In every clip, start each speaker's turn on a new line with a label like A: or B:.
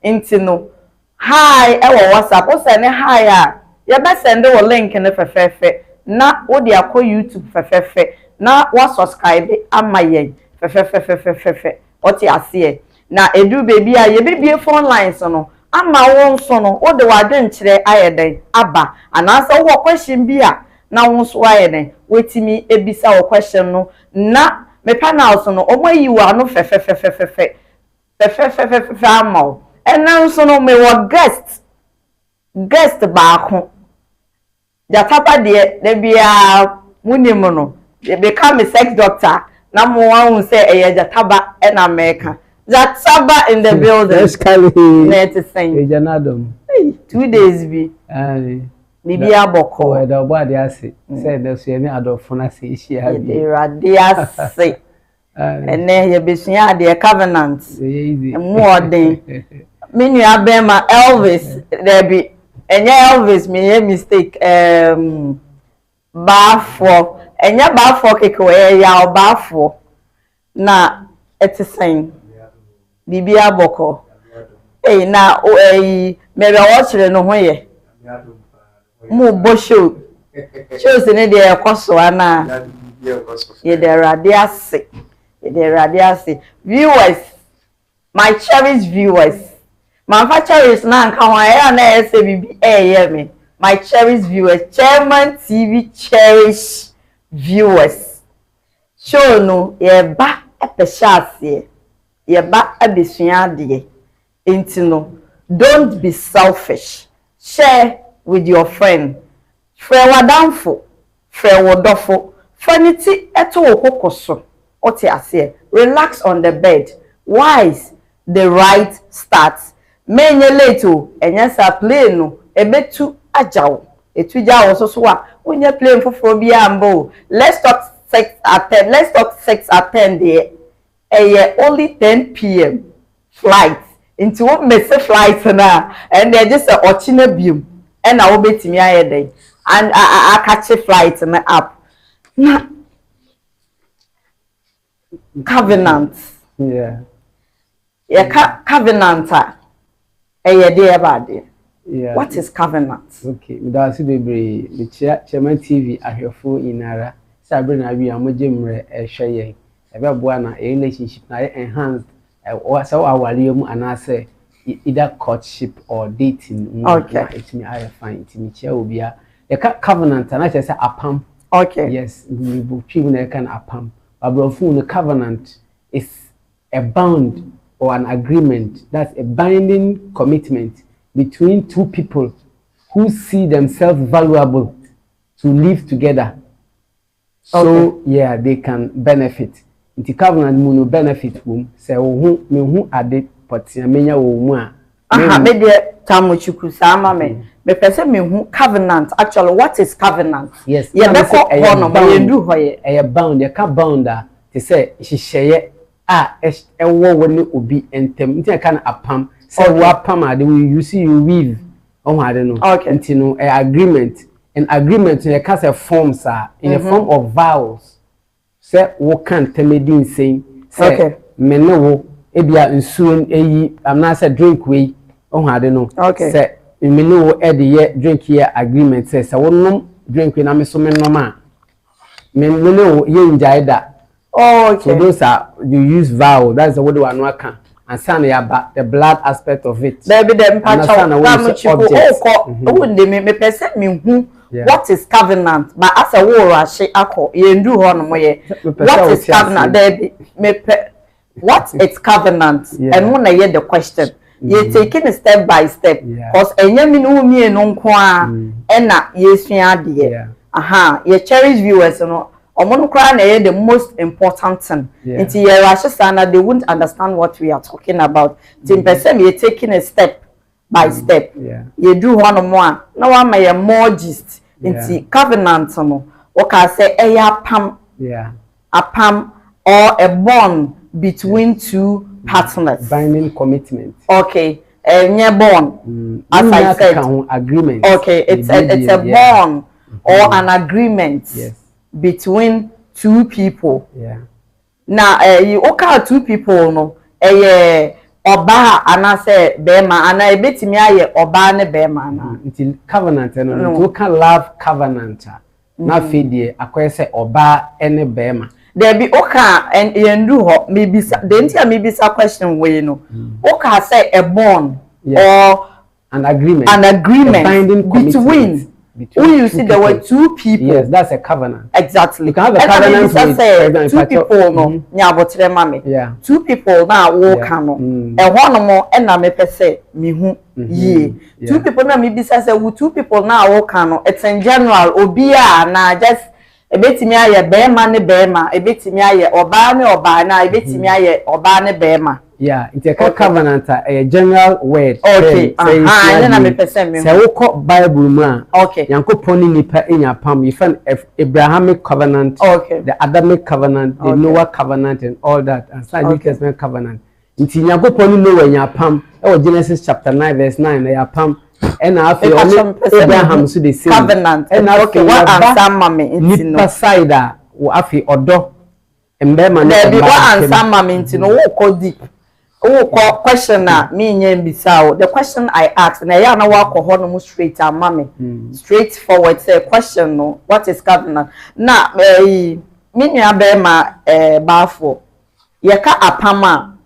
A: Inti no hi ewo WhatsApp o send hi a ye be send wo link ne fefefe na wo de akọ YouTube fefefe na wa subscribe ama yen fefefefefefe o ti ase na edu baby a ye bibie phone lines no ama won so no wo de wadwen kire ayeden aba anasa wo question bi a na won so ayeden wetimi ebisa wo question no na me panel so no omayi wa no fefefefefefe ama and so no me wa guest baako jatapa de bia munim no they become a sex doctor na mo wan say e jataba in America jataba in the building net saying 2 days bi bibia boko
B: e da obo ade ase say da so yemi adofo na say ihia bi
A: e rade ase ene ye besua de covenant more than menu abema Elvis there be enye Elvis me ye mistake bafo enye bafo keke ya bafo na etisane bibia boko na me be watchre no hoye mu bo show ne de ekoso ana ye de radiase viewers, my cherished viewers. My cherished na nka wa na say me. My cherished viewers, Chairman TV cherished viewers. Show no ye ba epeshase. Ye ba abesua de. Enti no, don't be selfish. Share with your friend. Frɛ wadamfo, frɛ wodofo. Fanity eto okokoso. Relax on the bed. Wise the right starts. Menye late o enyasa play no ebetu ajaw. Etu jaw so a onye play foforo bi ambo. Let's talk 6 at 10 there. Only 10 p.m. flight. Into what miss flight na and they just a ochina bium. And I will be to me and I catch a flight and up. Covenant.
B: Yeah.
A: Covenant. Yeah. What is covenant?
B: Okay. That's the Chairman TV ahwefo inara. Sabre na wi amojemre ehwe ebe boa na relationship na enhanced so awale mu anase either courtship or dating.
A: Okay.
B: It me I find it me chia obia. Covenant na say apam.
A: Okay.
B: Yes, we people na kan apam. The covenant is a bond or an agreement. That's a binding commitment between two people who see themselves valuable to live together. So yeah, they can benefit. The covenant will benefit whom say who me who ade potia menya wo mu a.
A: Me de tamochuku sama me person me who covenant. Actually, what is covenant?
B: Yes.
A: Yeah, that's a
B: bound. You can't bound that. They say she share wo obi entem. Nti can apam. Say what pam you see you weave. Oh, I don't know.
A: Okay.
B: Nti no agreement. An agreement you can say forms are in the form of vows. Say what can temedin saying. Say me no ebia nsuo eyi. I'm not say drink we. Oh, I don't know.
A: Okay.
B: Say me no ye drink here agreement says I won't drink when I'm so normal. Me no ye enjoy that.
A: Oh, okay.
B: So those are you use vow. That's what do I know can. And son about the blood aspect of it.
A: Baby them patch out. Me person me who what is covenant? But as a war she ako ye ndu ho no moye. What is covenant? Baby what is covenant? And when I hear the question. You're taking it step by step. Because enyemi no mi no nko a na yesua de. Aha, your cherished viewers no omo kra na the most important thing. Nti ye rahye they won't understand what we are talking about. Tim person you're taking it step by step. You do one more a na wa ma ye more gist. Nti covenant no what can say pam. A pam or a bond between two partners.
B: Binding commitment.
A: Okay. Bond. As I said.
B: Agreement.
A: Okay. It's a bond or an agreement between two people.
B: Yeah.
A: Now, you okay two people no oba ana say bema ana ebetimi aye oba ne bema ana
B: until covenant no you can love covenant na fedie akoye say oba ene bema
A: there be oka and yendu ho mebisa the ntia mebisa question we no oka say a bond or
B: an agreement
A: binding between who you see there were two people.
B: Yes, that's a covenant.
A: Exactly.
B: You can have a covenant with
A: two people no nyabotre mame.
B: Yeah.
A: Two people na wo kan no. E ho no mo e na me pese me hu ye. Two people na me bisa say two people na wo kan no it's in general obi a na just ebetimi aye bema ne bema ebetimi aye oba ne oba na ebetimi aye oba ne bema.
B: Yeah, it's a covenant, a general word.
A: Okay. And then me person me.
B: Say wo Bible ma.
A: Okay.
B: Yanko poni nipa in your palm. You find Abrahamic covenant,
A: okay,
B: the Adamic covenant, the Noah covenant, and all that, and some New Testament covenant. Until yanko poni Noah in your palm. Oh, Genesis chapter 9 verse 9. Your palm. And after Abraham so the same
A: covenant. And okay, what answer mama
B: nipa side wo afi odo. Mbema
A: there be what answer mama intino wo ko deep. Oh, question na me nyem the question I asked na ya na wa ko ho no straight and mommy straightforward say question no what is covenant na me nua be ma bafo ye ka apama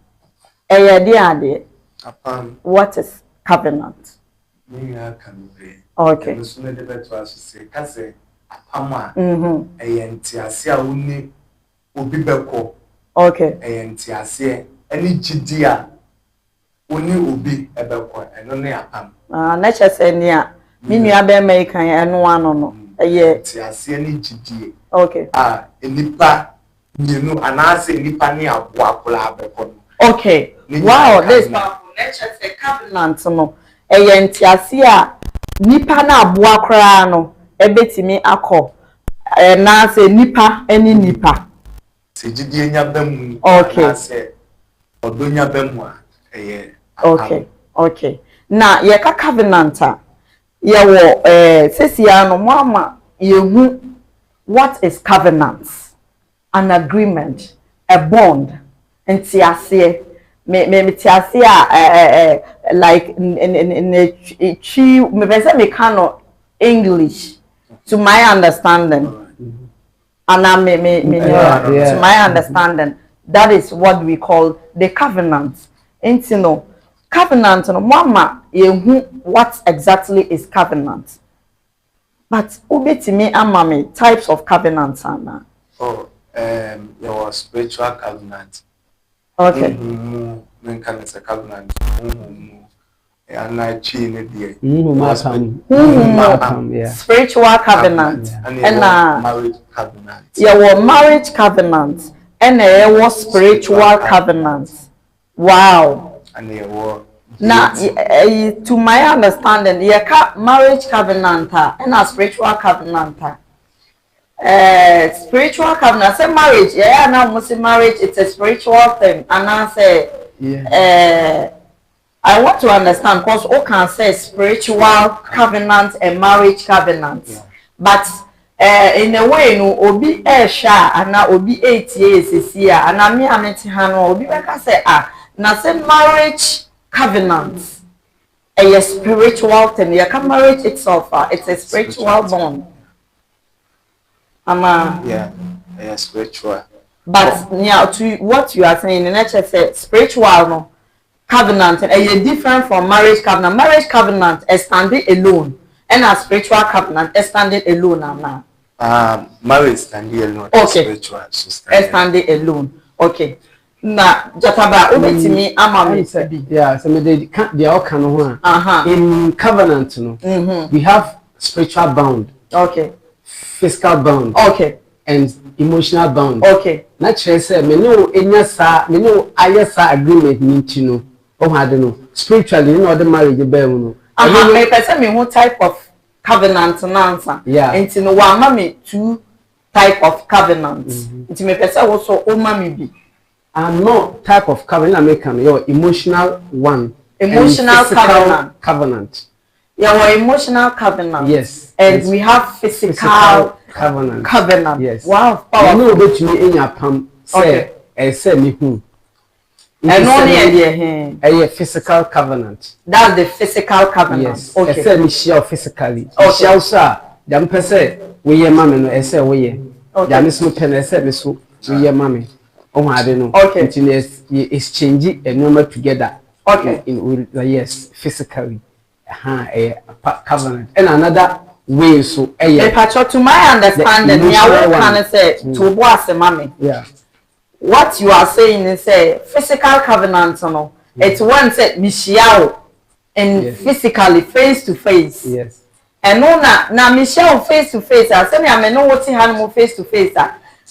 A: ye de ade
C: apam
A: what is covenant
C: me nua kan be
A: okay
C: so na de beto aso say ka say apama ntiase a woni obi beko
A: okay
C: ntiase any jidia oni obi ebekwa eno ne apam
A: na chese ni a me nua be ma ikan eno ano no eye
C: tiase ani jidie
A: okay
C: enipa nyenu anase enipa ne abo akola abekọ
A: okay wow this powerful na chese covenant no eye ntiase a nipa na abo akora no ebetimi akọ na se nipa eni nipa
C: se jidie nya bamu
A: okay
C: odonya bemwa
A: okay okay na ye ka covenant ye wo sesia no mama ye hu what is covenant an agreement a bond entiase me tiase like in chi me pese me kano English to my understanding and to my understanding that is what we call the covenant. Intino covenant no mama yehu what exactly is covenant. But ubetimi amame types of covenants ana.
C: Your spiritual covenant.
A: Okay.
C: Men can say covenant. And
A: spiritual covenant and
C: marriage covenant.
A: Your marriage covenant. And was spiritual covenants. Wow.
C: And
A: now, to my understanding, you marriage covenant and a spiritual covenant. Spiritual covenant. Say marriage, yeah, now must marriage. It's a spiritual thing, and I say, I want to understand because all can say spiritual covenant and marriage covenant, but. In a way no obi sha ana obi 8 years here ana me ameti ha no obi beka say na say marriage covenant a spiritual thing ya can marriage itself it's a spiritual bond
C: yeah spiritual
A: but to what you are saying in nature say spiritual no covenant and different from marriage covenant is standing alone and a spiritual covenant is standing alone now.
C: Marriage standing alone.
A: Okay.
C: Spiritual
A: standing alone. Okay. Na jataba obetimi amami sabi.
B: Yeah, so me they all can in covenant no. We have spiritual bound.
A: Okay.
B: Physical bound.
A: Okay.
B: And emotional bound.
A: Okay.
B: Na chere say me no enya sa me no ayesa agreement ni no. O ha de no. Spiritually no the marriage be no.
A: Me person me who type of covenant answer.
B: Yeah.
A: And no one mommy two type of covenants. It me person also o mommy be.
B: No type of covenant American your emotional one.
A: Emotional
B: covenant.
A: Yeah, our emotional covenant.
B: Yes.
A: And we have physical
B: covenant.
A: Yes.
B: Wow. You know bet me in your palm say say me who.
A: And only
B: a physical covenant.
A: That's the physical covenant.
B: Yes.
A: Okay.
B: I said we share physically.
A: Okay.
B: Share sir. Them person we ye mammy no. I say we ye.
A: Okay.
B: That is no pen. I said so we ye mammy. Oh I don't know.
A: Okay.
B: It is exchanging a number together.
A: Okay.
B: In yes, physically. A covenant. And another way so
A: to my understanding, me I can say to boss a mommy.
B: Yeah.
A: What you are saying is a physical covenant, no? It's one said Michelle and physically face to face.
B: Yes.
A: And no na Michelle face to face. I say I know what he face to face.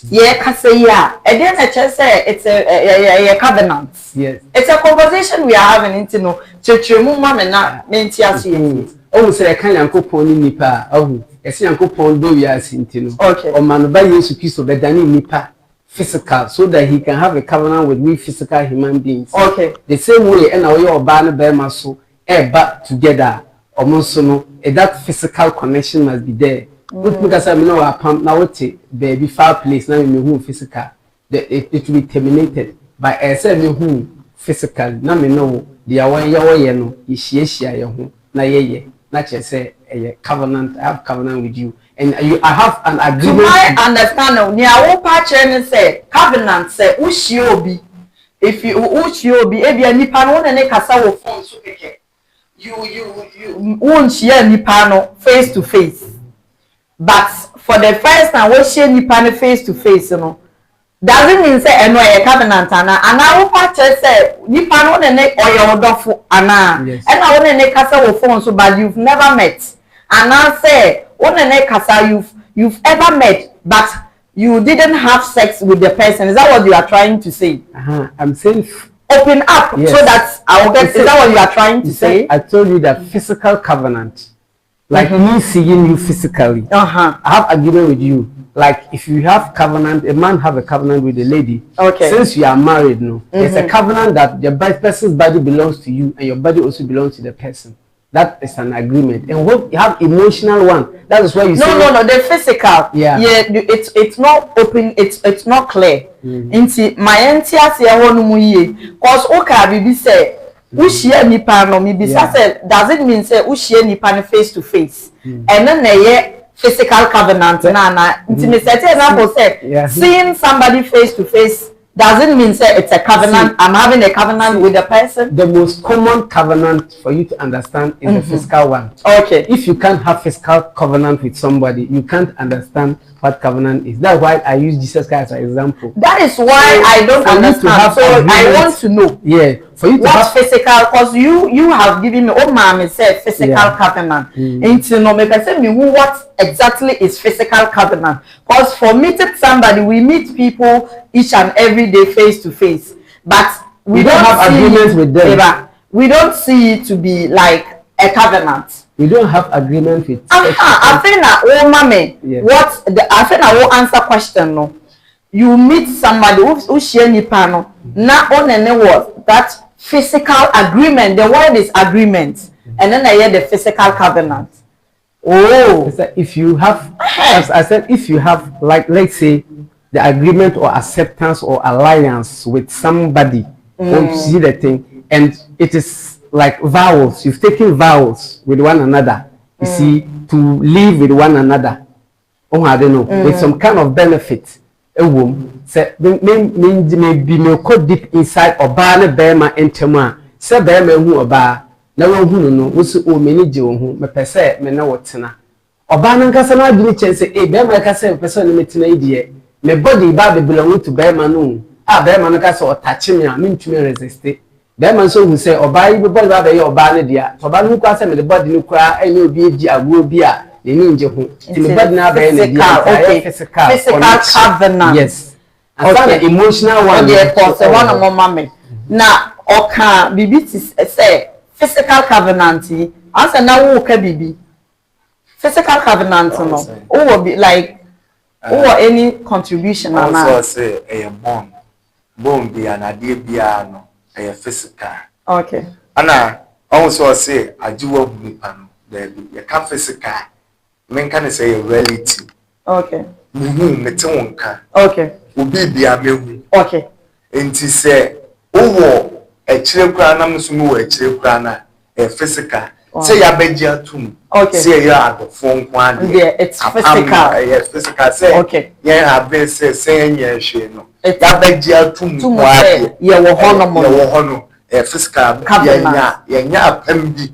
A: Yeah, can say yeah. And then I just say it's a covenant.
B: Yes.
A: It's a conversation we are having into no church mama na mentiasi.
B: Oh, say I can't yanko pony nipa. Oh, I see yanko pon do ya sintino.
A: Okay.
B: Or man by Yesu Christo bedani nipa physical so that he can have a covenant with we physical human beings.
A: Okay.
B: The same way and our your ban bear muscle back together or monsono that physical connection must be there. Because I know our pump now baby fireplace now in who physical. It will be terminated by a certain who physical. Now me know the away no is ye home. Na ye not just say a covenant. I have covenant with you, and I have an agreement.
A: To my understanding, near what part and say covenant say ushiobi. If you ushiobi, ebi a nipano and a casawo phone so you won't share nipano face to face. But for the first time, we share nipano face to face, you know. Doesn't mean say no a covenant and I will patch say nipano and neck or your dofu ana and I want to neck casa phone so but you've never met and I say one and neck casa you've ever met but you didn't have sex with the person. Is that what you are trying to say?
B: I'm saying
A: open up so that I will get. Is that what you are trying to say?
B: I told you that physical covenant, like me seeing you physically. I have agreement with you. Like if you have covenant, a man have a covenant with a lady. Okay. Since you are married, no, it's a covenant that the person's body belongs to you and your body also belongs to the person. That is an agreement. And what you have emotional one, that is why you say
A: no, the physical. Yeah, it's not open, it's not clear. Inti my entias here one muye. Cause okay, bibi say who share nipa no me bisa say does it mean say who share nipa face to face? And then na physical covenant na intimacy example say seeing somebody face to face doesn't mean say it's a covenant. I'm having a covenant with the person.
B: The most common covenant for you to understand is the physical one. Okay. If you can't have physical covenant with somebody, you can't understand what covenant is. That's why I use Jesus Christ as an example.
A: That is why I don't understand. So I want to know.
B: Yeah. For you to
A: have physical, because you have given me mama said physical covenant. Into no make I say me what exactly is physical covenant. Because for meeting somebody, we meet people each and every day face to face. But we don't have agreement with them. We don't see it to be like a covenant.
B: We don't have agreement with
A: I think that I think I will answer question no. You meet somebody who share nipano. Not on any word that physical agreement. The word is agreement, and then I hear the physical covenant. Oh,
B: if you have, as I said, if you have, like, let's say, the agreement or acceptance or alliance with somebody, you see the thing, and it is like vows. You've taken vows with one another. You see, to live with one another. Oh, I don't know, with some kind of benefit. A woman say maybe me go deep inside oba ne bema entema say bema hu oba na wo hu no wo se o meni je wo hu me pese me na wotena oba na nkasa na adini chense bema ka say pese no metina idie me body ba be belong to bema no bema no ka say otache me a me ntumi resist bema so hu say oba yi be body ba be oba ne dia oba no kwa say me the body no kwa enye obi eji agwo obi a physical
A: covenant.
B: Yes. Okay. Emotional one.
A: Now, okay, bibi say physical covenant. Answer now, okay, bibi. Physical covenant, no. Who will be like, who any contribution?
C: Also say a bond be an idea piano, a physical. Okay. Anna also say a jewel nipano. There be a physical. Men can say a reality. Okay. Metonka. Okay. Ubi be a mehu. Okay. And he say Owo echire kura na musumu wo echire kura na physical. Say ya beji atum. Say ya adofo nko ade.
A: Yeah, it's physical.
C: Yes, physical. Say yeah have been say yeah hwe no. Ya beji atum ko ade.
A: Ye wo hono
C: physical yenya apam bi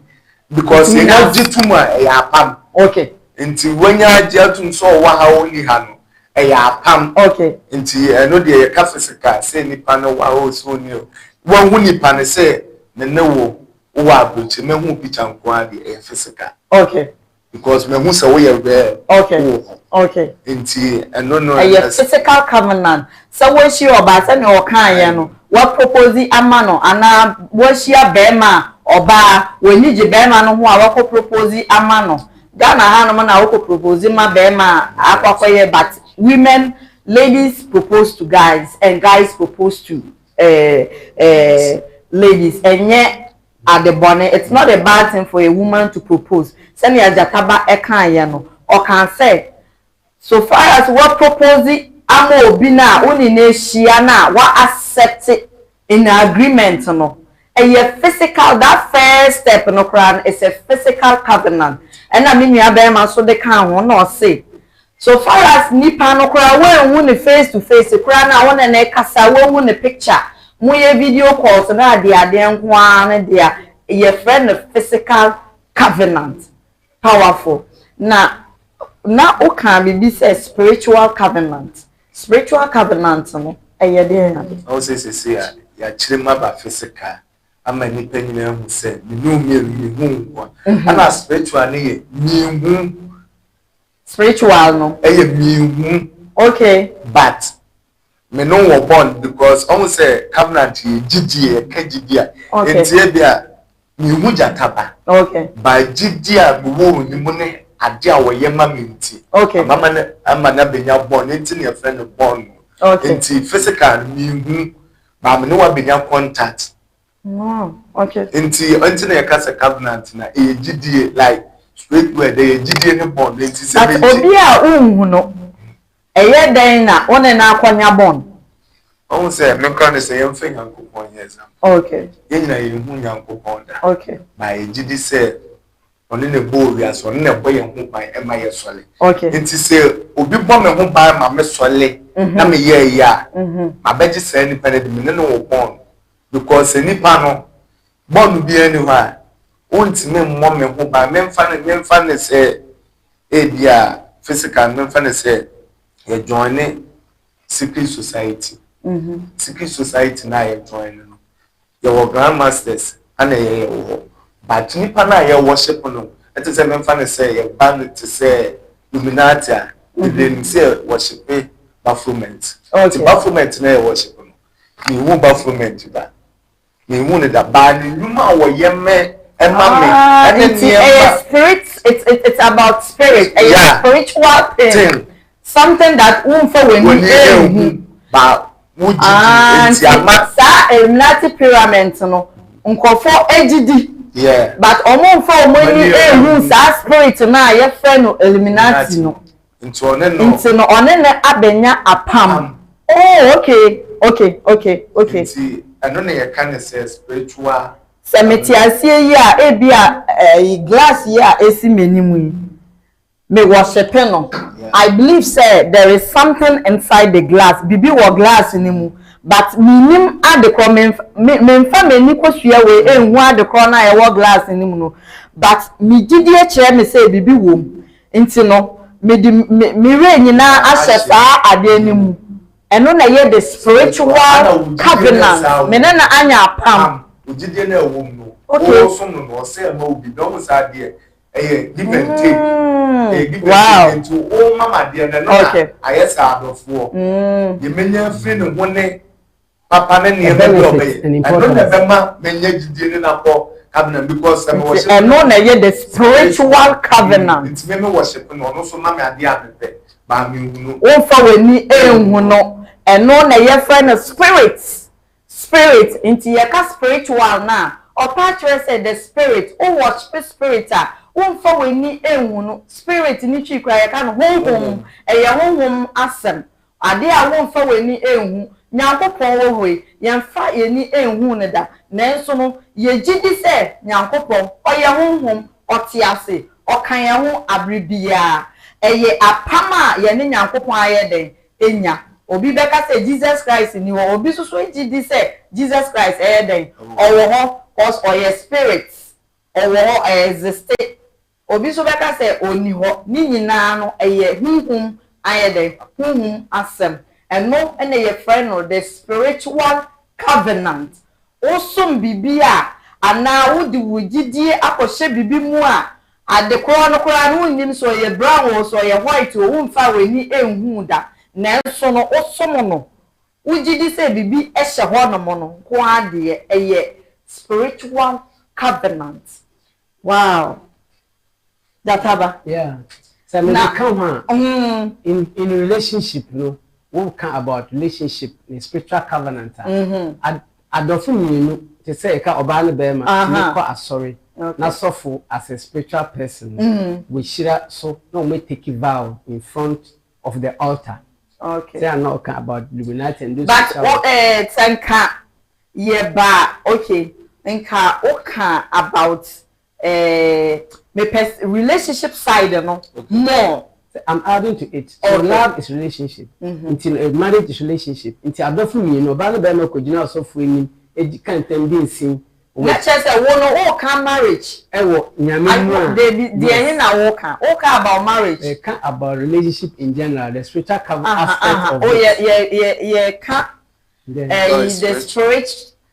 C: because yenya jitum ya apam.
A: Okay.
C: Nti wenya jiatum so wa ha oni ha no. Apam.
A: Okay.
C: Nti eno de ye ka physical say nipa no wa ho so ni o. Wo hu nipa ne say ne wo abuchi me hu picture nko ade physical.
A: Okay.
C: Because me hu say we are
A: okay. Okay.
C: Nti eno no
A: physical covenant. So when she oba say no kan ye no, what propose ama no ana wo hia bema oba woni je bema no ho a wo propose ama no. Ghana ha no na wo propose ma bema akwakoye but women, ladies propose to guys and guys propose to ladies, and yet at the bonnet it's not a bad thing for a woman to propose. Send ya jataba no or can say so far as what propose amo bina unine shiana what accept it in agreement no a physical that first step no crown is a physical covenant and I mean ya be so they can no say so far as nipa no kura when we face to face kura na won na kasa when we picture mu ye video calls na de ade nko na de ye friend of physical covenant powerful na o can be this spiritual covenant no eye de na
C: o say ya chirema ba physical ama nipa nyina hu say me no me hu ana spiritual na ye hu
A: spiritual no okay
C: but me no wo born because almost say covenant gidi kagidia entie bia me hu jataba
A: okay
C: by gidi a me wo ni mu ne ade a wo ye ma me nti
A: okay
C: mama na ama na benya born nti ne friend born
A: okay
C: nti physical me hu ba me no wa benya contact
A: okay
C: nti na yakasa covenant na gidi like straight where they gidi ne born nti se
A: but obi a unhu no eye den na one na akwanya born
C: on say me kan say yem fe yankopon yezam
A: okay
C: yenya yehu yankopon da
A: okay
C: by gidi say one ne bo wi aso ne bo ye hu ban e ma ye sole
A: okay
C: nti say obi bo me hu ban ma me sole na me ye ya ma beji say ni pene de me ne wo born because ni pa no born bi ani ha wonti me mo me hu ban me mfa ne say e bia physical me mfa ne say ye join secret society secret society na ye join no your grandmasters and ye wo but nipa na ye worship no it is a me mfa ne say ye ban to say Illuminati they say worship Baphomet the Baphomet na ye worship no ni wo Baphomet ba ni wo ne da ba ni nyuma wo ye me
A: it's about spirit a spiritual thing something that for when you
C: ba wujidi
A: sa Illuminati pyramid no nkofo ejidi
C: yeah
A: but omo for money sa spirit na ye fe no Illuminati no
C: nti
A: one ne abenya apam okay
C: nti ano ne ye kan say spiritual
A: semetiasie yi a ebia glass yi a esi menimu yi me worship no I believe say there is something inside the glass bibi wo glass ni mu but minim adekro memfa meni kosua we enhu adekro na ye wo glass ni mu no but mi gidie kire me say bibi wo nti no me re nyina ahye saa ade ni mu eno na ye the spiritual covenant me na anya apam
C: ujidie na ewo mu o so no say ma obi no sa de give and take give and take to o mama de na na ayesa adofo ye menya free ne ho ne papa ne ne be obey no na be ma menya gidie na ko covenant because I'm worship
A: no na ye the spiritual covenant
C: it's me worship no so ma me ade abepe ba me hu no
A: o fa weni enhu no eno na ye friend spirit into your spiritual na or patch say the spirit o watch spirit for we ni enwu no spirit ni chi kra ya kan honhom e ye honhom asem ade a for we ni enwu nyankopon wo hoi yemfa yeni enhu ne da nanso no ye gidi se nyankopon oye honhom otiase okan ye ho abribia eye apama ye ne nyankopon ayeden enya obi beka say Jesus Christ ni wo obi so gidi say Jesus Christ ayeden owo ho cause oye spirit owo ho exist obi so beka say oni ho ni nyina no eye honhom ayeden honhom asem eno ene ye friend no the spiritual covenant osum bibia ana wudi wugidie akoshe bibi mu a adekoro no kora no nyim so ye brown so ye white o wumfa weni enhu da na enso no osum no wugidi se bibi ehye ho no mo no ko ade eye spiritual covenant. Wow, databa
B: yeah. So now come in relationship, no, one can about relationship in spiritual covenant. I don't feel to say ka obale bema me sorry. Not so for as a spiritual person. We share so no me take a vow in front of the altar.
A: Okay.
B: Say I'm not about illuminati and do.
A: But tenka ye ba okay. Nka oka about relationship side no more.
B: I'm adding to it. So love is relationship. Until a marriage is relationship. Until I don't feel you know, but no could you know so for me. It can't be seen.
A: Let's just say one no can marriage. They about marriage.
B: They can't about relationship in general. The spiritual aspect of
A: yeah can't the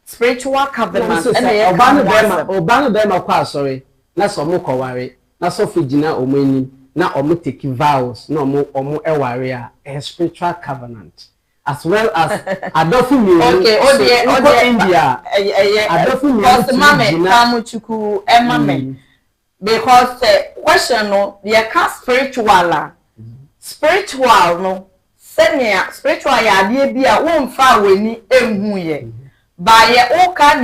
A: spiritual covenant.
B: Obano bema sorry. Na so mo koware. Na so figina omeni. Na omo take vows. Na omo eware a spiritual covenant. As well as adofu mi okay India adofu mi
A: because mame kamuchuku emame because question no ye ka spiritual no senia spiritual ya de bia wo mfa weni enhu ye ba ye wo ka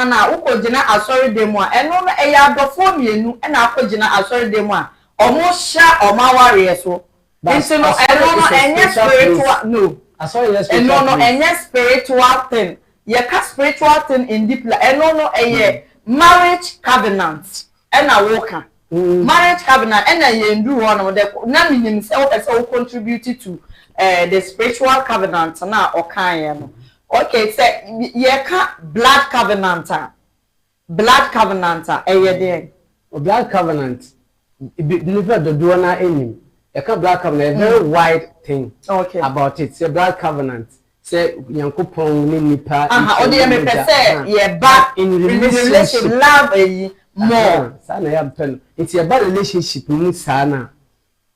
A: na wo kogina asori demu a eno no e ya adofo mienu e na akogina asori demu a omo sha omaware so nti no eno no enye spiritual no. And no, any spiritual thing. You can spiritual thing in deep. And no, a marriage covenant. And a worker. Marriage covenant. And a do one of the name himself as all contributed to the spiritual covenant. Now, okay, say you can blood covenant. Blood covenant.
B: Blood covenant. Deliver the donor enemy. A black covenant, a very wide thing about it. Say black covenant. Say Yankopon nipa.
A: O dey me say ye back in relationship love more.
B: Sana ya pen. It's a bad relationship mu sana.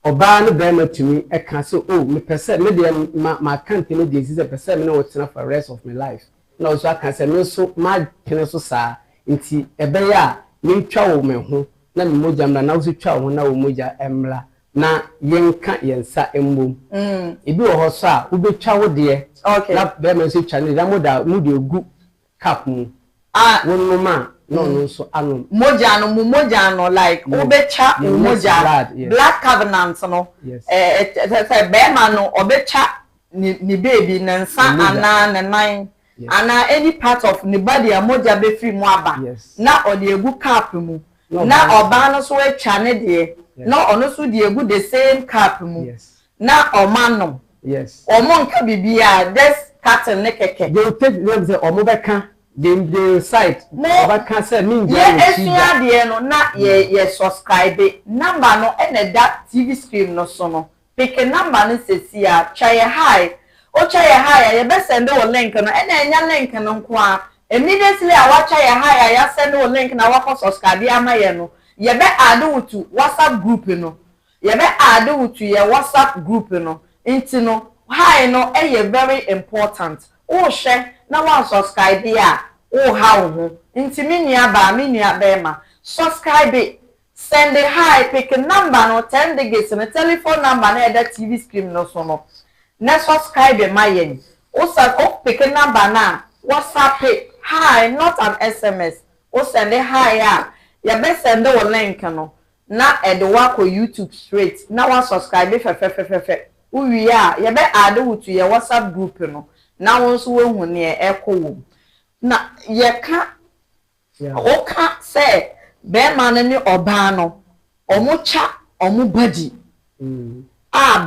B: Oba no be ma tumi e kan say oh me pese me dey ma can't me dey is a pese me no wotena for rest of my life. Na so kan say me so ma pene so sa nti e be ya me twa wo me ho na me mogya mra na so twa wo na wo mogya emla. Na yenka yensa embom ebi wo ho so a wo betwa wo de na be ma so twa ne da mo da mu de gu cup mu wonu ma no so anu moja no like wo betwa moja black covenant no be ma no obetwa ni baby nansa ana ne nan ana any part of ni body a moja be free mu aba na o de gu cup mu na oba no so we twa ne de no ono so de egu the same cup mu na omano omo nka bibia this carton ne keke they take them say omo beka the site oba kan say me
A: esua de no na ye subscribe number no ene that TV screen no so no pick number no sesi a try high o try high ye be send o link no ene enya link no nko a immediately a wa try high ya send o link na wa ko subscribe amaye no ye be add to WhatsApp group no ye be add to your WhatsApp group no inti no hi no very important o share na wa subscribe ya o ha ho inti minia be ma subscribe send the hi pick number no 10 digits no telephone number na that TV screen no so no na subscribe my yen o pick number na WhatsApp hi not an SMS o send the hi ya ya be send the link no na e de wa ko YouTube straight na wa subscribe fe uwi ya ya be add to your WhatsApp group no na won so wehu ne ekwo na yeka oka say be ma ne oba no omo cha omo body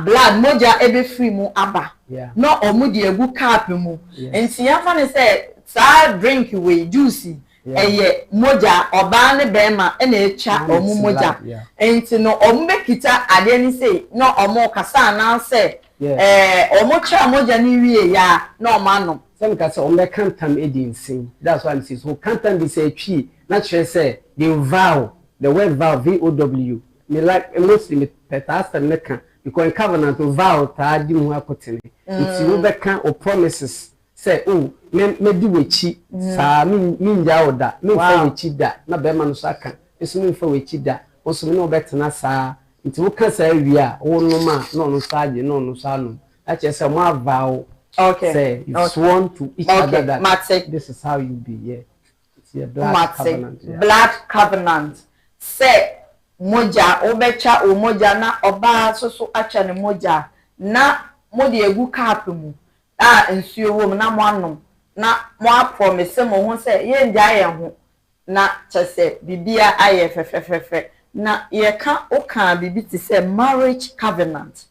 A: blood moja ebe free mu aba no omo de egu cap mu enti ya fa ne say sa drink we juicy eye moja oba ne be ma na echa omo moja enti no omo bekita ade ni say no omo kasa na say omo cha moja ni wie ya no mano
B: some ka say omo kantam agency that's why I'm saying so kantam be say twi na chere say the vow the word vow VOW me like mostly me petasta ne kan because in covenant vow ta di mu akotene it's you be kan o promises say oh me di wechi sa mi nja oda me fa wechi da na be ma no saka eso me fa wechi da o so me no betena sa nti wo kan sa wi a wo no ma no no sa je no no sa no a che say mo vow say you sworn to each other that this is how you be it's a blood covenant
A: blood covenant say moja obecha o moja na oba so acha ne moja na mode egu cap mu nsuo wo na mo anom na mo promise mo ho say ye nja ye ho na chese bibia aye fefefefe na ye ka o kan bibi ti say marriage covenant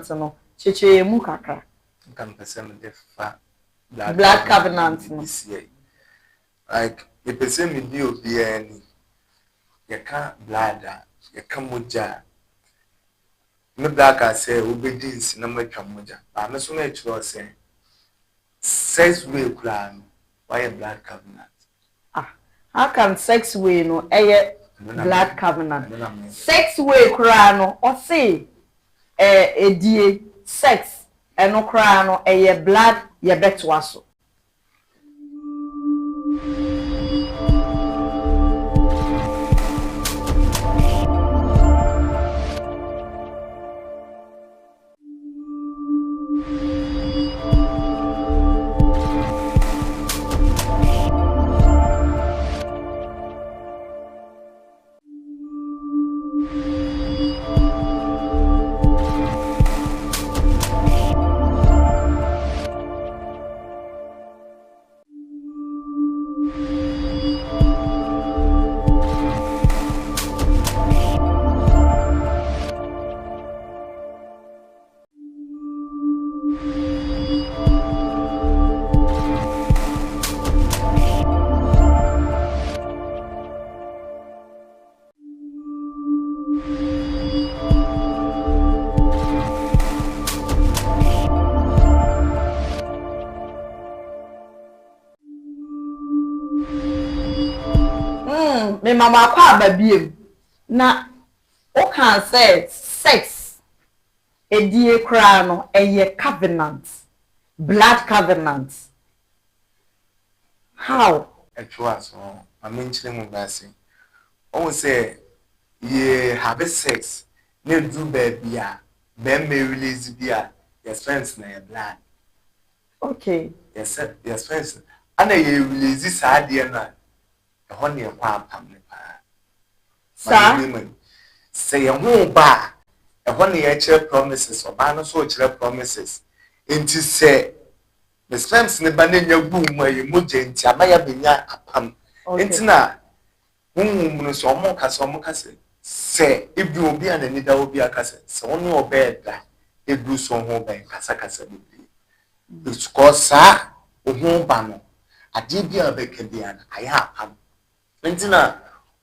A: no cheche mu kakra
C: kan person de fa
A: blood covenant no
C: like the person me di obi ani ye ka blood ye ka moja me black say obedience na matwa moja ba me so na chiro say sex way plan why blood covenant
A: how can sex way no blood covenant sex way kura no o say edie sex eno kura no blood ye beto aso me mama kwa babiem na o can say sex edie kra no covenant blood covenant how
C: it was I mention mo basi o say ye have sex na do baby a be me release bia your friends na your blood
A: okay
C: yes friends ana ye release sa de na ehon ye kwa pam ne pa
A: sa
C: say ye ho ba ehon ye chere promises oba no so chere promises enti say the friends ne ba na nya gu mu ayi mu genti amaya benya apam enti na hum no so mo kase say ebi obi an ani da obi akase say won no obeda edu so ho ben kasa bibi because sa ho ba no ade bi abeka bi an aya apam enti na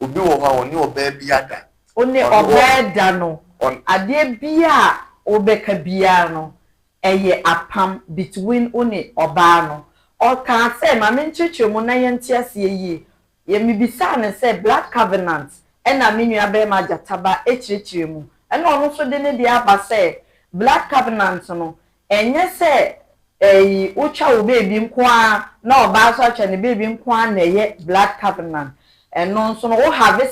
C: obi wo ha oni oba bi ada
A: oni obeda no ade bi a obeka bia no eye apam between oni oba no o kan say ma mencheche mu na yente ase yi ye mibisa ne say blood covenant ena menu abe ma jataba echirechire mu ena ono so de ne dia aba say blood covenant no enye say ucha wo baby nkoa na oba so acha ne baby nkoa na ye blood covenant eno so no o have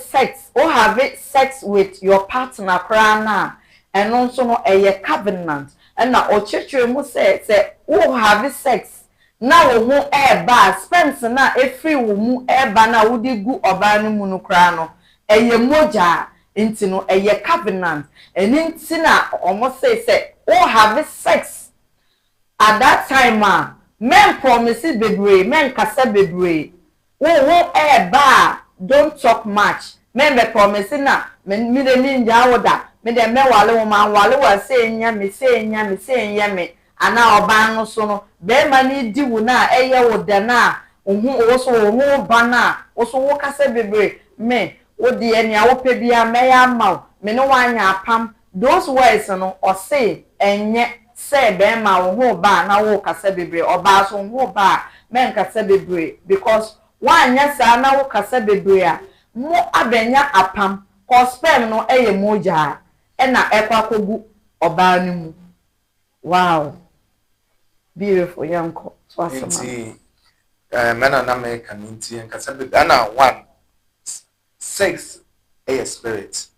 A: sex with your partner krana eno so no covenant ena o chechire mu say o have sex na wo hu eba spends na efri wo mu eba na wo de gu oba no mu no kra no moja enti no covenant eni enti na omo say o have sex at that time men promise bebre men kasa bebre wo don't talk much men be promise na me de ninja woda me de me wale wo man wale wa say nya me ana oban no so no be ma ni di wo na eye wo de na ohun wo so wo ba na wo so wo kasa bebre me wo de ene a wo pe bia me ya ma me no wanya apam those words no or say enye say be ma wo ba na wo kasa bebre oba so wo ba men kasa bebre because wanya sa na wo kasa bebre a mo abenya apam cospen no eye moja e na ekwa kogu oba ni mu. Wow, beautiful yanko so asema
C: men and American and kasa bebre ana one sex a spirit.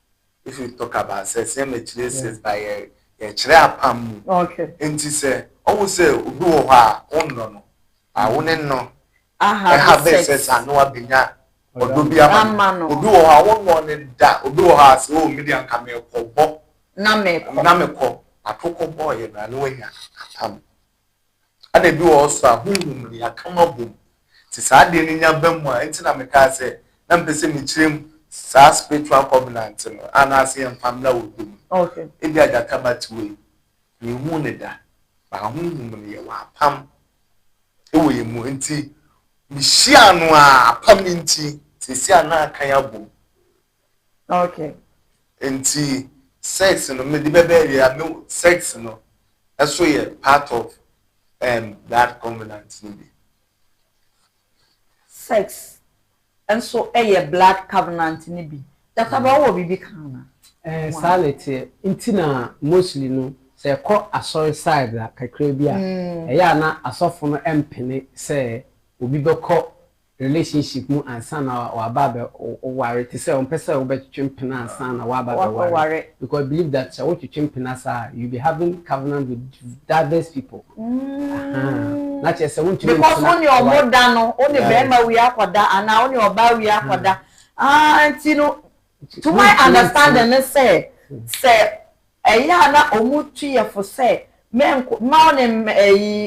C: If you talk about sex, says by a apam.
A: Okay.
C: And she say, oh, say, do ha, no. I wouldn't know.
A: I have
C: sex, I know I've been ya. Or do be a man, or do I won't want that, or do ha, so medium come here for Bob. Nameko, I took a boy and I know ya. And they do also whom they are come up. Tis I didn't in your bemwa, and Tinameka say, I'm the same trim. Sa spiritual covenant no anase en family wo dum
A: okay
C: e bia data batwe ni hu ne da ba hu hu ne wa pam e wo yemu nti mi hia no a pam nti sisi ana kan ya bom
A: okay
C: nti sex no me di bebe ya me sex no eso ye part of that covenant ni
A: sex and so a blood covenant ni bi that about what bibi kana
B: salete intina mostly no say ko asori side la kakra bia ya na asofo no empene say obi beko relationship mu ansa na wa baba ware te say on pesa wo betwem pena ansa na wa baba ware because I believe that what you chimpena sa you be having covenant with diverse people not just
A: because on your moda no only bema we akwada and only oba we akwada you know to my understanding say eya na omutu ye for say men ma on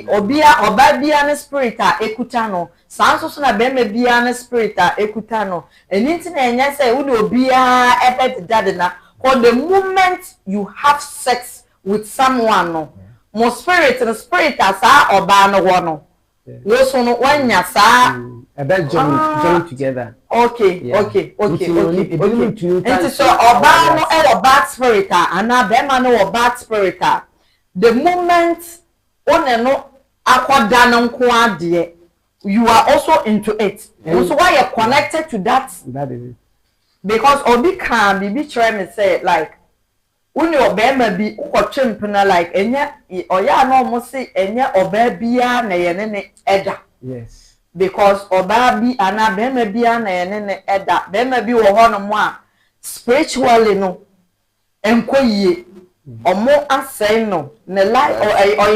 A: obia oba bia na spirit a ekuta no sanso so na bema bia na spirit a ekuta no enti na enya say wo de obia ebet dad na for the moment you have sex with someone no mo spirit and spirit asa oba no wo no wo so no wanya sa
B: about join together
A: okay
B: yeah.
A: okay
B: and
A: so oba no e bad spirit and na be man no bad spirit the moment one no akwada no nko ade you are also into it so why you connected to that
B: is it
A: because obi can be try me say like when your bema bi ukotwempena like enya oya no mo say enya oba bia na ye ne eda
B: yes
A: because oba bi ana bema bia na ye ne eda bema bi wo hono mo a spiritually no enkoyie omo asay no ne like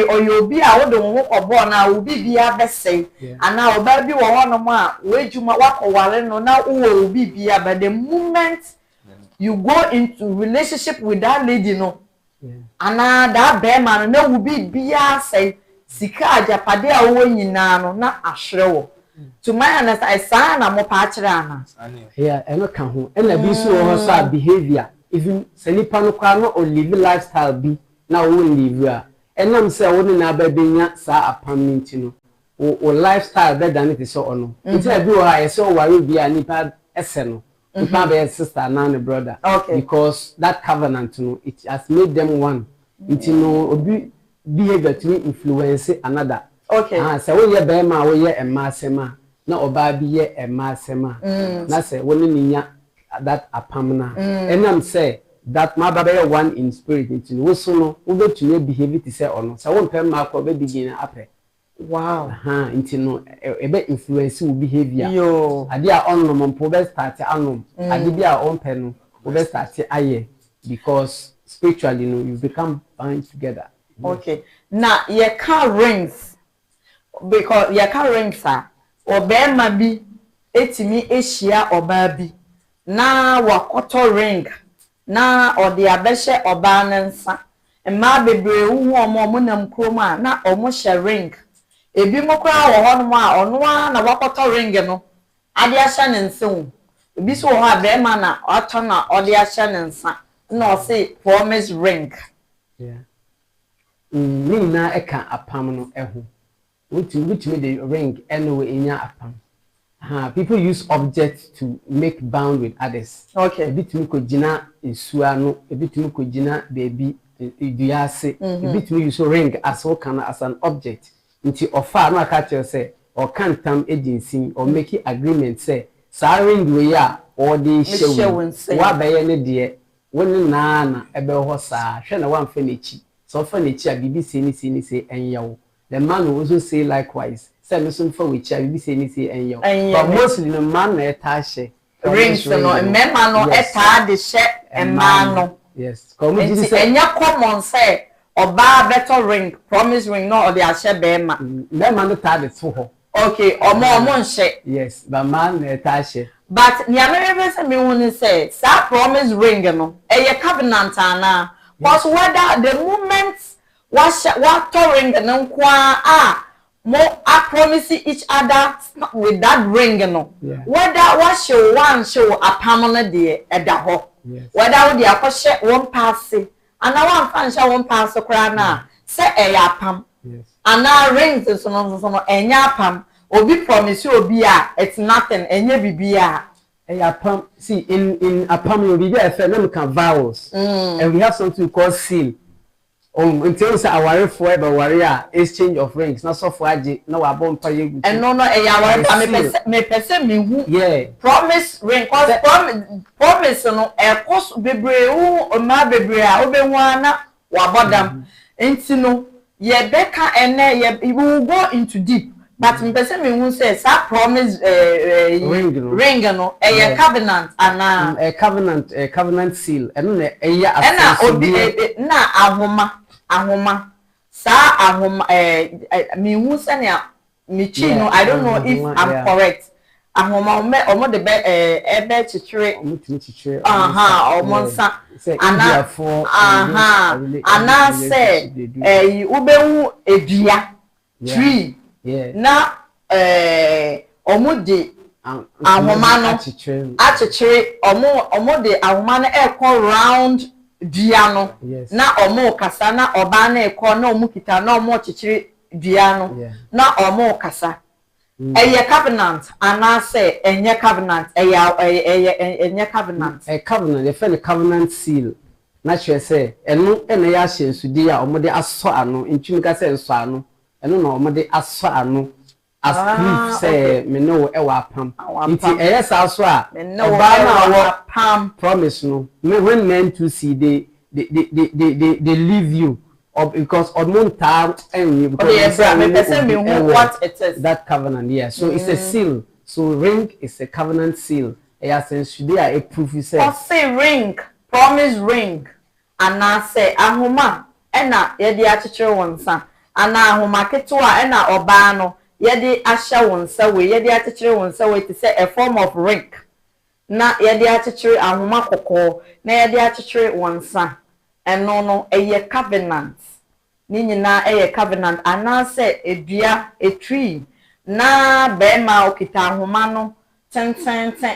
A: oyo bi a wo de wo kobo na obi bia besay ana oba bi wo hono mo a wejuma wakoware no na wo obi bia but the moment you go into relationship with that lady no and that bear man no will be bia say sika ajapade a wo nyina no na ahwerewo to my understand say na mo pa akere ana
B: yeah eno ka ho ena bi so ho so behavior even senipa no kwa no o live lifestyle bi na wo live a enam say wo ne na ba benya sa apartment no o lifestyle be than it so ono nti abi wo ha say o ware bi a nipa ese no nipa be sister and brother
A: okay
B: because that covenant no it has made them one nti no obi behavior to influence another
A: okay
B: say wo ye be ma wo ye emasema na oba bi ye emasema na say wo ni nya that apamna enam say that ma baba ye one in spirit nti wo so no wo betumi behave to say ono say wo mpem ma ko be begin ape
A: wow
B: nti no ebe influence wo behavior
A: yo
B: ade a onno mpo be start anom ade bi a onpe no wo be start aye because spiritually no you become bind together
A: okay now ye can rings because ye can rings obema bi etimi ehia oba bi na wakoto ring na ode abehye oba nansa mma bebre wu omo nam kroma na omo hye ring ebi mo kra wo ho no a ono a na wakoto ring no ade ahya ne nsewu ebi so ho a be ma na ato na ode ahya ne nsa na o say promise ring
B: yeah ni na eka apam no eho which me the ring anyway inya apam people use objects to make bound with others.
A: Okay.
B: A bit me ko gina insuano, a bit me ko gina baby iduase, a bit me use ring as an object. Until offer no catch you say or can't tam agency or make it agreement say sa ring we ya or the show wa by any dear when na ebe ho sa hwe na wan fanichi so fanichi a BBC ni say enyawo the man will also say likewise say me so for which BBC ni say enyawo but mostly the man na etashe
A: rings no memma no eta de she emma no
B: yes come you say
A: enya common say oba better ring promise ring no or the ashe be ma
B: memma no ta de to ho
A: okay omo nche
B: yes but man na etashe
A: but nyamere say me won say sa promise ring no eye covenant ana because whether the moment what ring no kwa mo I promise each other with that ring no whether what show one show a permanent de eda ho whether we dey akoshe one pass and one fan show one pass kra na say e ya pam and now rings so no enya pam obi promise obi it's nothing enya bibia
B: e ya pam see in apam obi dey FM can vowels and we have something called seal. Until say aware forever warrior exchange of rings na so for age na wa bon paye gutu
A: and no e ya wa me pese me hu
B: yeah
A: promise ring cause promise no e cause bebre hu ma bebre a obehu ana wa bodam enti no ye beka ene ye will go into deep but me pese me hu say sa promise ring no e ye covenant ana
B: a covenant seal eno na e ya
A: na obi na ahoma sa ahoma me hu say na me chi no I don't know if I'm correct ahoma omo de be ebe chichire omo nsa ana ana say ubehu edua tree na omo de ahoma no achichire omo de ahoma no e ko round dua no na omo kasa na oba na ekọ na omo kita na omo chichiri dua no na omo kasa eye covenant ana say enye covenant enye covenant
B: a covenant the friend covenant seal na sure say eno ene ya hyensudi a omo de aso ano ntwimi ka say nso ano eno na omo de aso ano as proof say me no e wa pam nti eye sa so a oba na wo
A: pam
B: promise no when men to see they leave you or because odmon ta and you because
A: what it is
B: that covenant so it's a seal so ring is a covenant seal sense should they a proof you say
A: ring promise ring and I say ahoma ena ye de achichere wonsa ana ahoma ketewa ena oba no yede ahya wonsa we yede achichere wonsa we to say a form of ring na yede achichere ahoma kokko na yede achichere wonsa eno no eye covenant ni nyina eye covenant ana say edua a tree na be ma okita ahoma no ten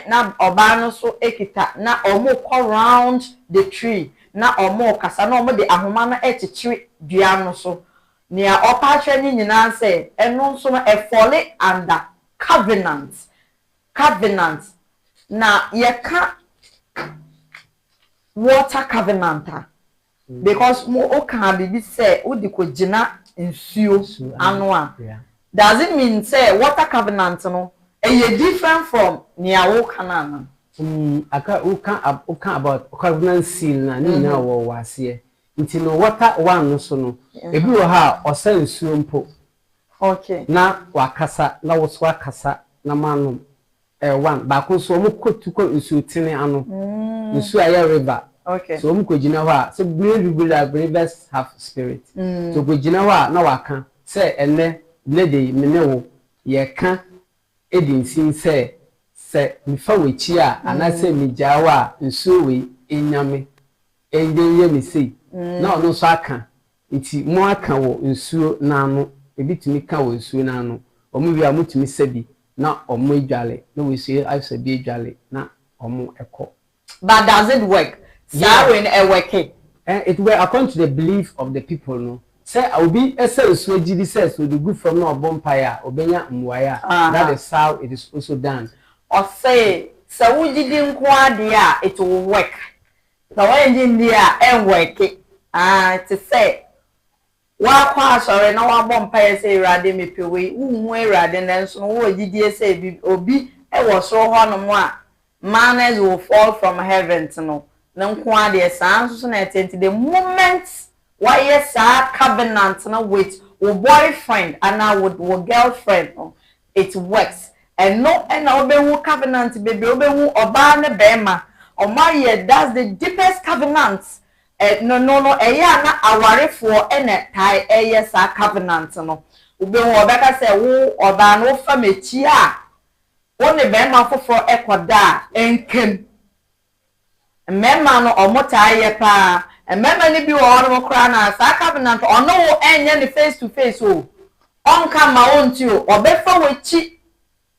A: na oba no so ekita na omo ko round the tree na omo kasa na omo de ahoma no echichere dua no so nia opatwe ni nyina say eno so no e fall under covenant na yeka water covenant because mo o kan bibi say odi ko gina nsuo ano a does it mean say water covenant no e different from nia wo kanana
B: aka o kan about covenant seal na ni na wo wase nti no water one no so no ebi wo ha osan nsuo mpo
A: okay
B: na wakasa na wo so akasa na manu one ba ko so mo kotuko nsuo tini ano nsuo aye river
A: okay
B: so mo ko gina ho a so rivers have spirit so ko gina ho a na waka say enne lady menewo ye ka edinsin say mi fa wechi a ana say mi jawa nsuo we enyame enye mi sei na ono so aka nti mo aka wo nsuo na no ebitumi ka wo nsuo na no omo wi amutumi sabi na omo adwale na we say asabi adwale na omo ekọ.
A: But does it work? Yeah. When working
B: it will according to the belief of the people no say obi ese so gidi says so the good from no bompire obenya mwaya. That is how it is also done.
A: Or say so we didn't quadia it will work. The way in there and work it to say wa kwa sore na wa bompire say rade me pewe wu rade nanso wo gidi say obi e wo so ho no mo a manners will fall from heaven to no nkwa de sans so na the moment why yes covenant no with your boyfriend and with your girlfriend it works and no and obehu covenant baby obehu oba ne bema o ma ye that's the deepest covenant no eya na awarefo ene tai yes covenant no obehu obeka say wo oba no fa mechi a one bema foforo ekoda enkem mmemma no omota ye pa mmemma ni bi wo no kra na sa covenant ono wo enye ni face to face o onka ma onti o obefa wechi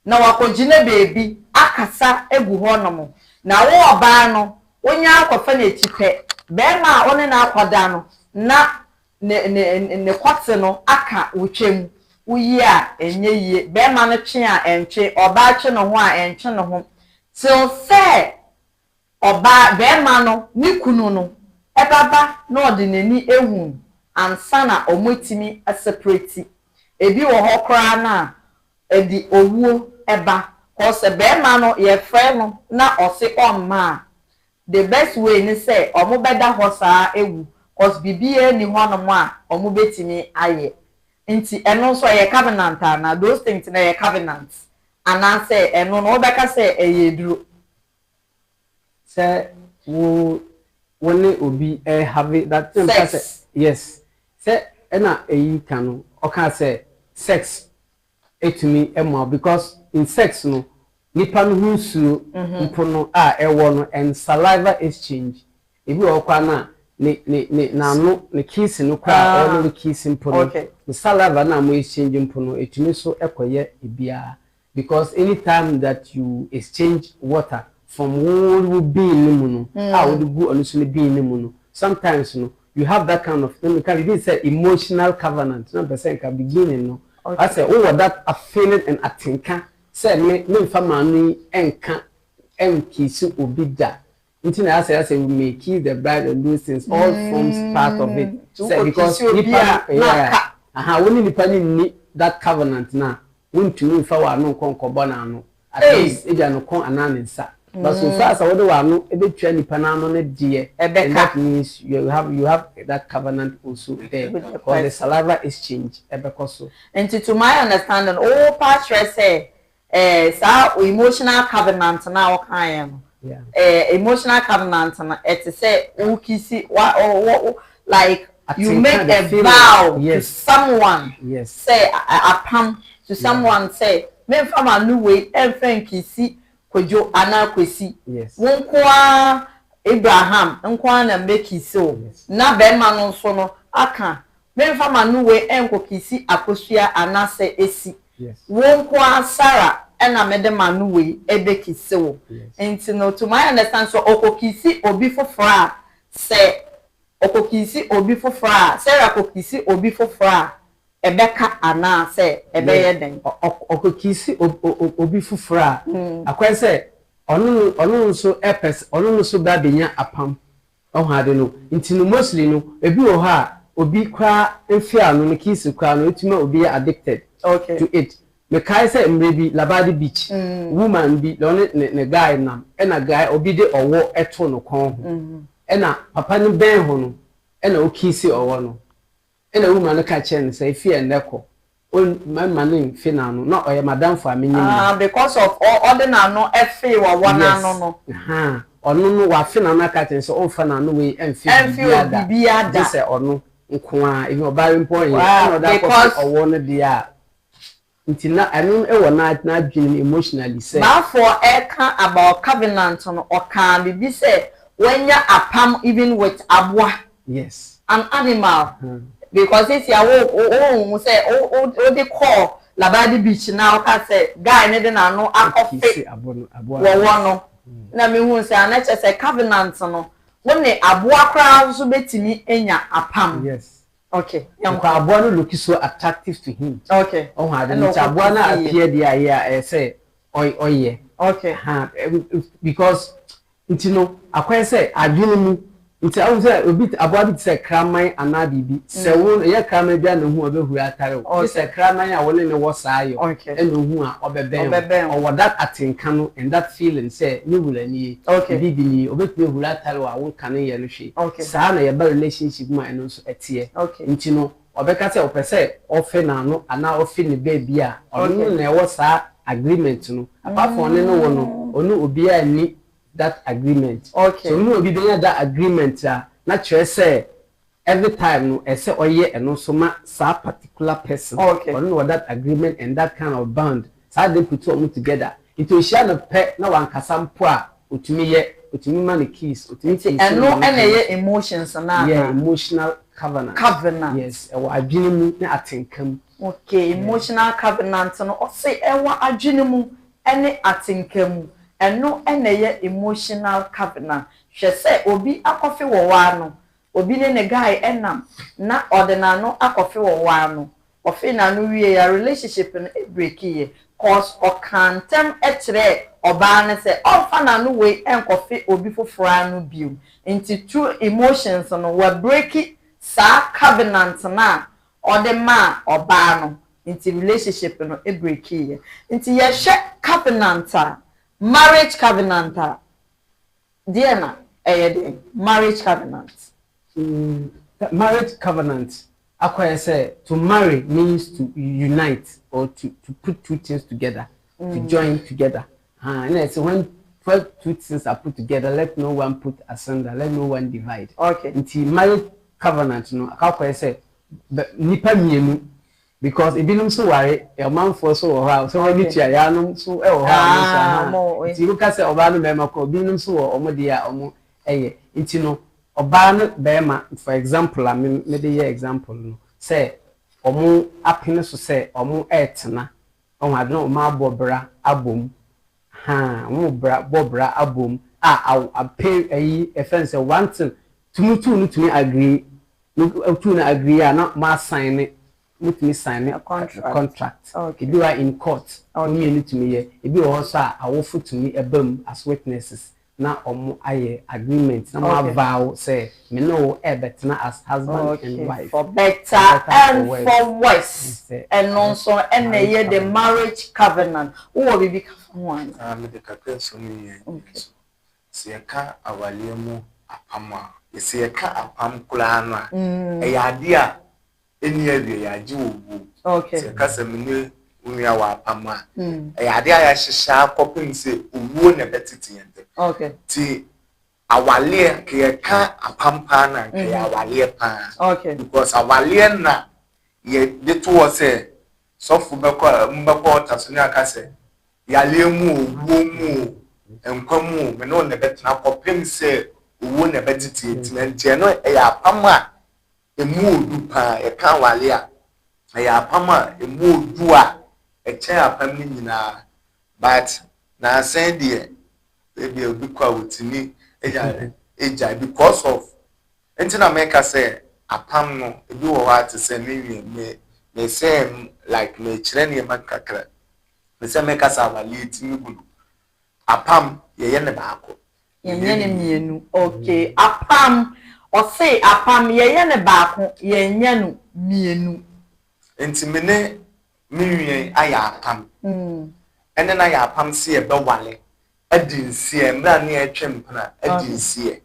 A: na wakogine baby akasa egu ho no mo na wo oba no onya akwafa na echipe bema one na akwada no na ne kwate no aka wotwem uyi a enye yie bema no twe a entwe oba twe no ho a entwe no ho till say oba bema no ni kunu no ebaba no odinani ehu ansa na omotimi separate ebi wo ho kra na edi owuo eba cause bema no ye frɛ no na ose omma the best way ni say omobeda ho saa ewu cause bibie ni ho no mo a omobetimi aye nti eno so ye covenant na those things na ye covenant and say eno no obeka say eyeduro
B: say wo woni obi have that thing say yes say na eyi kanu oka say sex etumi emo because in sex no nipa no hunsuo mpono a ewo no and saliva exchange ebi okwa na na no ne kiss no kwa or no kiss mpono the saliva na mo exchange mpono etumi so ekoye ebia because anytime that you exchange water from what will be in the how would go and be in the sometimes you have that kind of thing can be say emotional covenant no person can begin no I say oh that a feeling and a thinker say me family enka kisu obida until I say we may kiss the bride and those things all forms part of it say because when you need that covenant now want to move forward no konkobona no at least eja no kon anansa. But so far as I would want to be nipa na no die and that means you have that covenant also there or the saliva exchange ebekoso.
A: And to my understanding all pastor say so emotional covenant na o kan emotional covenant na it say o kisi like you make a vow to someone say a pam to someone say me fama nu we enfan kisi kojo anakwesi wonkwa Abraham nkwa na make so na be ma no so no aka memfa manu we enko kisi akosua anase esi wonkwa Sarah ena mede manu we ebe kisi wo enti no to my understand so okokisi obi fofora se okokisi obi fofora Sarah kokisi obi fofora ebeka anase ebeye den
B: okokisi obi fufura akwense onu so epes onu so ba benya apam ohade no ntinu mostly no ebi wo ha obi kwa efia no ne kisi kwa no etuma obi addicted to it me kai say mrebi labadi beach woman bi don ne guy nam ena guy obi de owo eto no kon ho ena papa ne ben ho no ena okisi owo no ena woman ka chen say fear neko on my man fina no na oye madam for amenyi
A: because of all na no efe wa wana no
B: onu no wa fina na ka chen say on fina no we emfe
A: bibia da
B: say onu nko a even oba point no da ko owo no dia ntina anu e wo na adwene emotionally say
A: ba for eka about covenant no o kan bibi say when ya apam even with abwa
B: Yes.
A: An animal. Because it's your say the call Labadi beach now can say guy needing no akọfe wo na me hu say anache say covenant no when the aboa kra so betimi enya apam.
B: Yes.
A: Okay.
B: Aboa no look so attractive to him.
A: Okay.
B: Oh ha the aboa na appear there here say oye.
A: Okay.
B: Because you know akwa say adwene mu nti awu say obi aboa bi say kraman ana bibi se wo ye kraman bia na hu obehu atare o say kraman a wole ne wo saayo e no hu a obeben or that atinka no and that feeling say ni wulani bibi ni obetwe hu atare wa wo kan ye no hwe saa na ye ba relationship mu eno so etie nti no obeka say opese ofe na no ana ofe ne baby a onu na e wo saa agreement no apart from no wo no onu obi a ni that agreement. Okay. So no be that agreement na chere say every time no say oye and also ma sa particular person. Okay. Or no that agreement and that kind of bond. So they put them together. It will share the pet na wan kasampo a otumi man the keys otumi
A: and no any emotions na.
B: Yeah, emotional covenant.
A: Covenant.
B: Yes, e wa adwene mu na atenkam.
A: Okay, emotional covenant no o say e wa adwene mu ene atenkam. And no any emotional covenant. She say obi akofe wo wa no. Obi ne guy enam na ordinary no akofe wo wa no. Ofe na no wie ya relationship no e break ye. Cause o kantem etre oba ne say ofa na no we enkofe obi fofora no biu. Into two emotions no we break sa covenant na ode ma oba no. Into relationship no e break ye. Into ye she covenant marriage covenant Diana marriage covenant
B: marriage covenant akwa say to marry means to unite or to put two things together to join together and so when two things are put together let no one put asunder let no one divide. Okay. Until marriage covenant no akwa say nipa mienu because ebinum so ware e man for so ho so we tia ya no so e ho so ti lu ka se oba no be mako ebinum so omo dia omo eye nti no oba no be ma for example me dey example no say omo apene so say omo etna omo adno omo abobra abom omo bobra abom a pay ayi offense one thing tumutu no tumi agree no tu na agree na ma sign it mutumi sign a contract. Okay. If you are in court, okay. Need to me if you also awofo to me ebam as witnesses na omo aye agreement na ma vow say me no betna as husband and wife
A: for better and for worse and also and the marriage covenant who will be one
C: me the kakra so me se ka awalemu apama se ka apam kula no e yade a eni awie ya ji owu. Okay. Se kasa mene unua wa apama yade a ya hihya kopin se owu na betiti yente. Okay. Ti awale ke ka apampa na ke awale pa. Okay. Because awale na ye de to say sofu mbekọ tasuni aka se yale mu owu mu enkwamu me no na betina kopin se owu na betiti yente no ya apama emu odu pa e kan wale a ya apama emu odu a e chen apam ni nyina but na send there e obi kwa wotini eja because of entina make say apam no ebi wo wa to say me say like me kire ne makakra me say make say wale timi gulu apam ye ne baako
A: ye ne mienu. Okay. Apam o say apam ye ne baako ye nyanu mienu
C: enti mene miwie aya apam ene na ya apam se e be wale adinsie mra na e twempna adinsie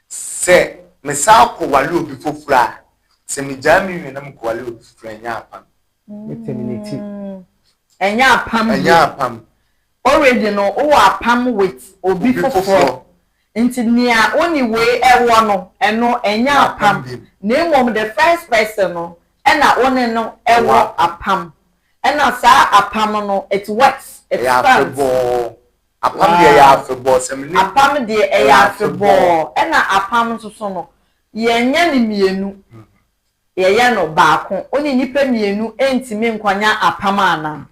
C: se me sa ko wale obi fofura se me ja miwie na me ko wale obi fofura nya apam
B: determinate
A: enya apam already no o apam with obi fofura Inti nia only way e no eno enya apam na emom the first person no ena one no e wo apam ena sa apam no it works it stands
C: apam de ya afebo semni
A: apam de e ya afebo ena apam so no yenya ni mienu yeya no baako oni nipa mienu entimi nkwanya apamana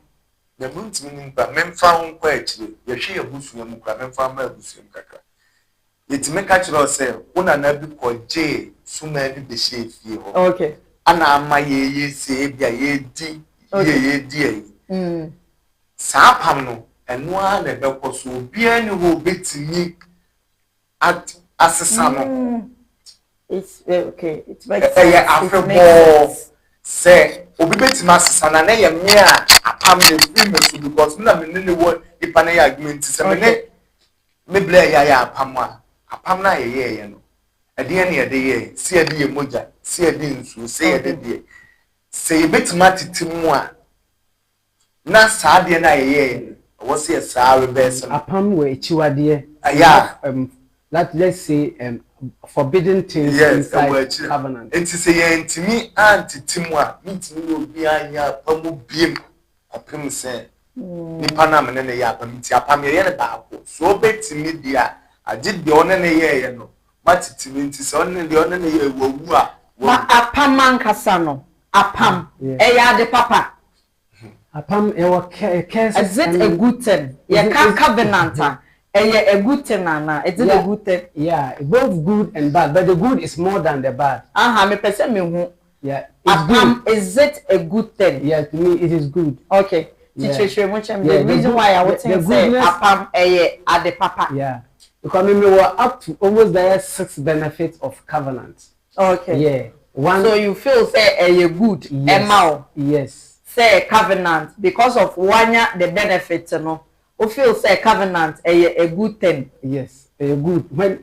C: na muntimi nimpa memfa ho kwa akire yehwe yabusu mu kwa memfa ma abusu mu kakra yetime ka kire o se una na bi koje suma bi be she fie ho
A: okay
C: ana ama ye se bia ye di ye di yi saa pam no eno a na be koso obi ani ho betimi at asesa no
A: it's okay it's like
C: say obi betimi asesa na ye me a apam na free me because na me ne wo ipa na argument say me ble ya apam na ye no ade ne ye si ade ye moja si ade nsu si ade de say betimi atitimu a na saa de na ye wo se saa reverse
B: apam we chiwade let's say forbidden things inside covenant.
C: It is a intimi antitimwa, meeting will be anya pamu beam apim say. Nipanam and a yapamiti apamia babo. So bet to me, dear, I did the honor year, no. But it means only the honor year were
A: apaman casano, apam, eya de papa.
B: Apam ewa case.
A: Is it a good thing? You can't covenant. A good thing, Nana. Is it a good thing?
B: Yeah, both good and bad, but the good is more than the bad.
A: Me person me who.
B: Yeah, it's good.
A: Is it a good thing?
B: Yeah, to me it is good.
A: Okay. The reason why I would say apam at the papa.
B: Yeah, because we were up to almost the 6 benefits of covenant.
A: Okay.
B: Yeah. One.
A: So you feel say a good.
B: Yes. Yes.
A: Say covenant because of one the benefits, you know. Who feel say covenant a good thing?
B: Yes, a good. When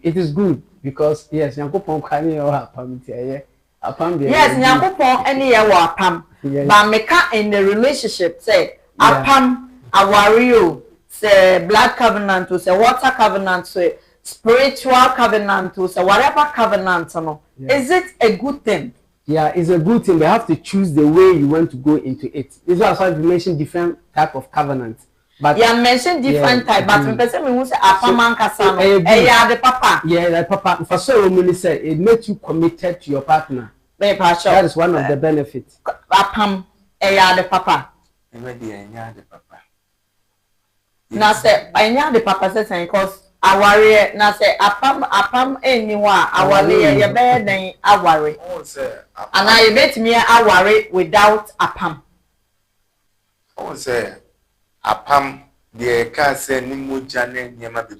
B: it is good because yes, Yankopon can you apam
A: yes, Yankopon any apam. But meka in the relationship say apam awario say blood covenant to say water covenant to spiritual covenant to say whatever covenant no. Is it a good thing?
B: Yeah, it's a good thing. They have to choose the way you want to go into it. This is why we mentioned different type of covenants. But
A: you mentioned different type, but when person we say apaman kasano, yeah, the papa.
B: Yeah, the papa. For so many say it makes you committed to your partner. That is one of the benefits.
A: Apam, yeah, the papa.
C: The papa.
A: Now say, the papa says because aware. Now say apam anywa aware. You better than aware.
C: Oh, sir.
A: And I bet me aware without apam.
C: Oh, sir. Apam de ka se ni moja ne nyema bi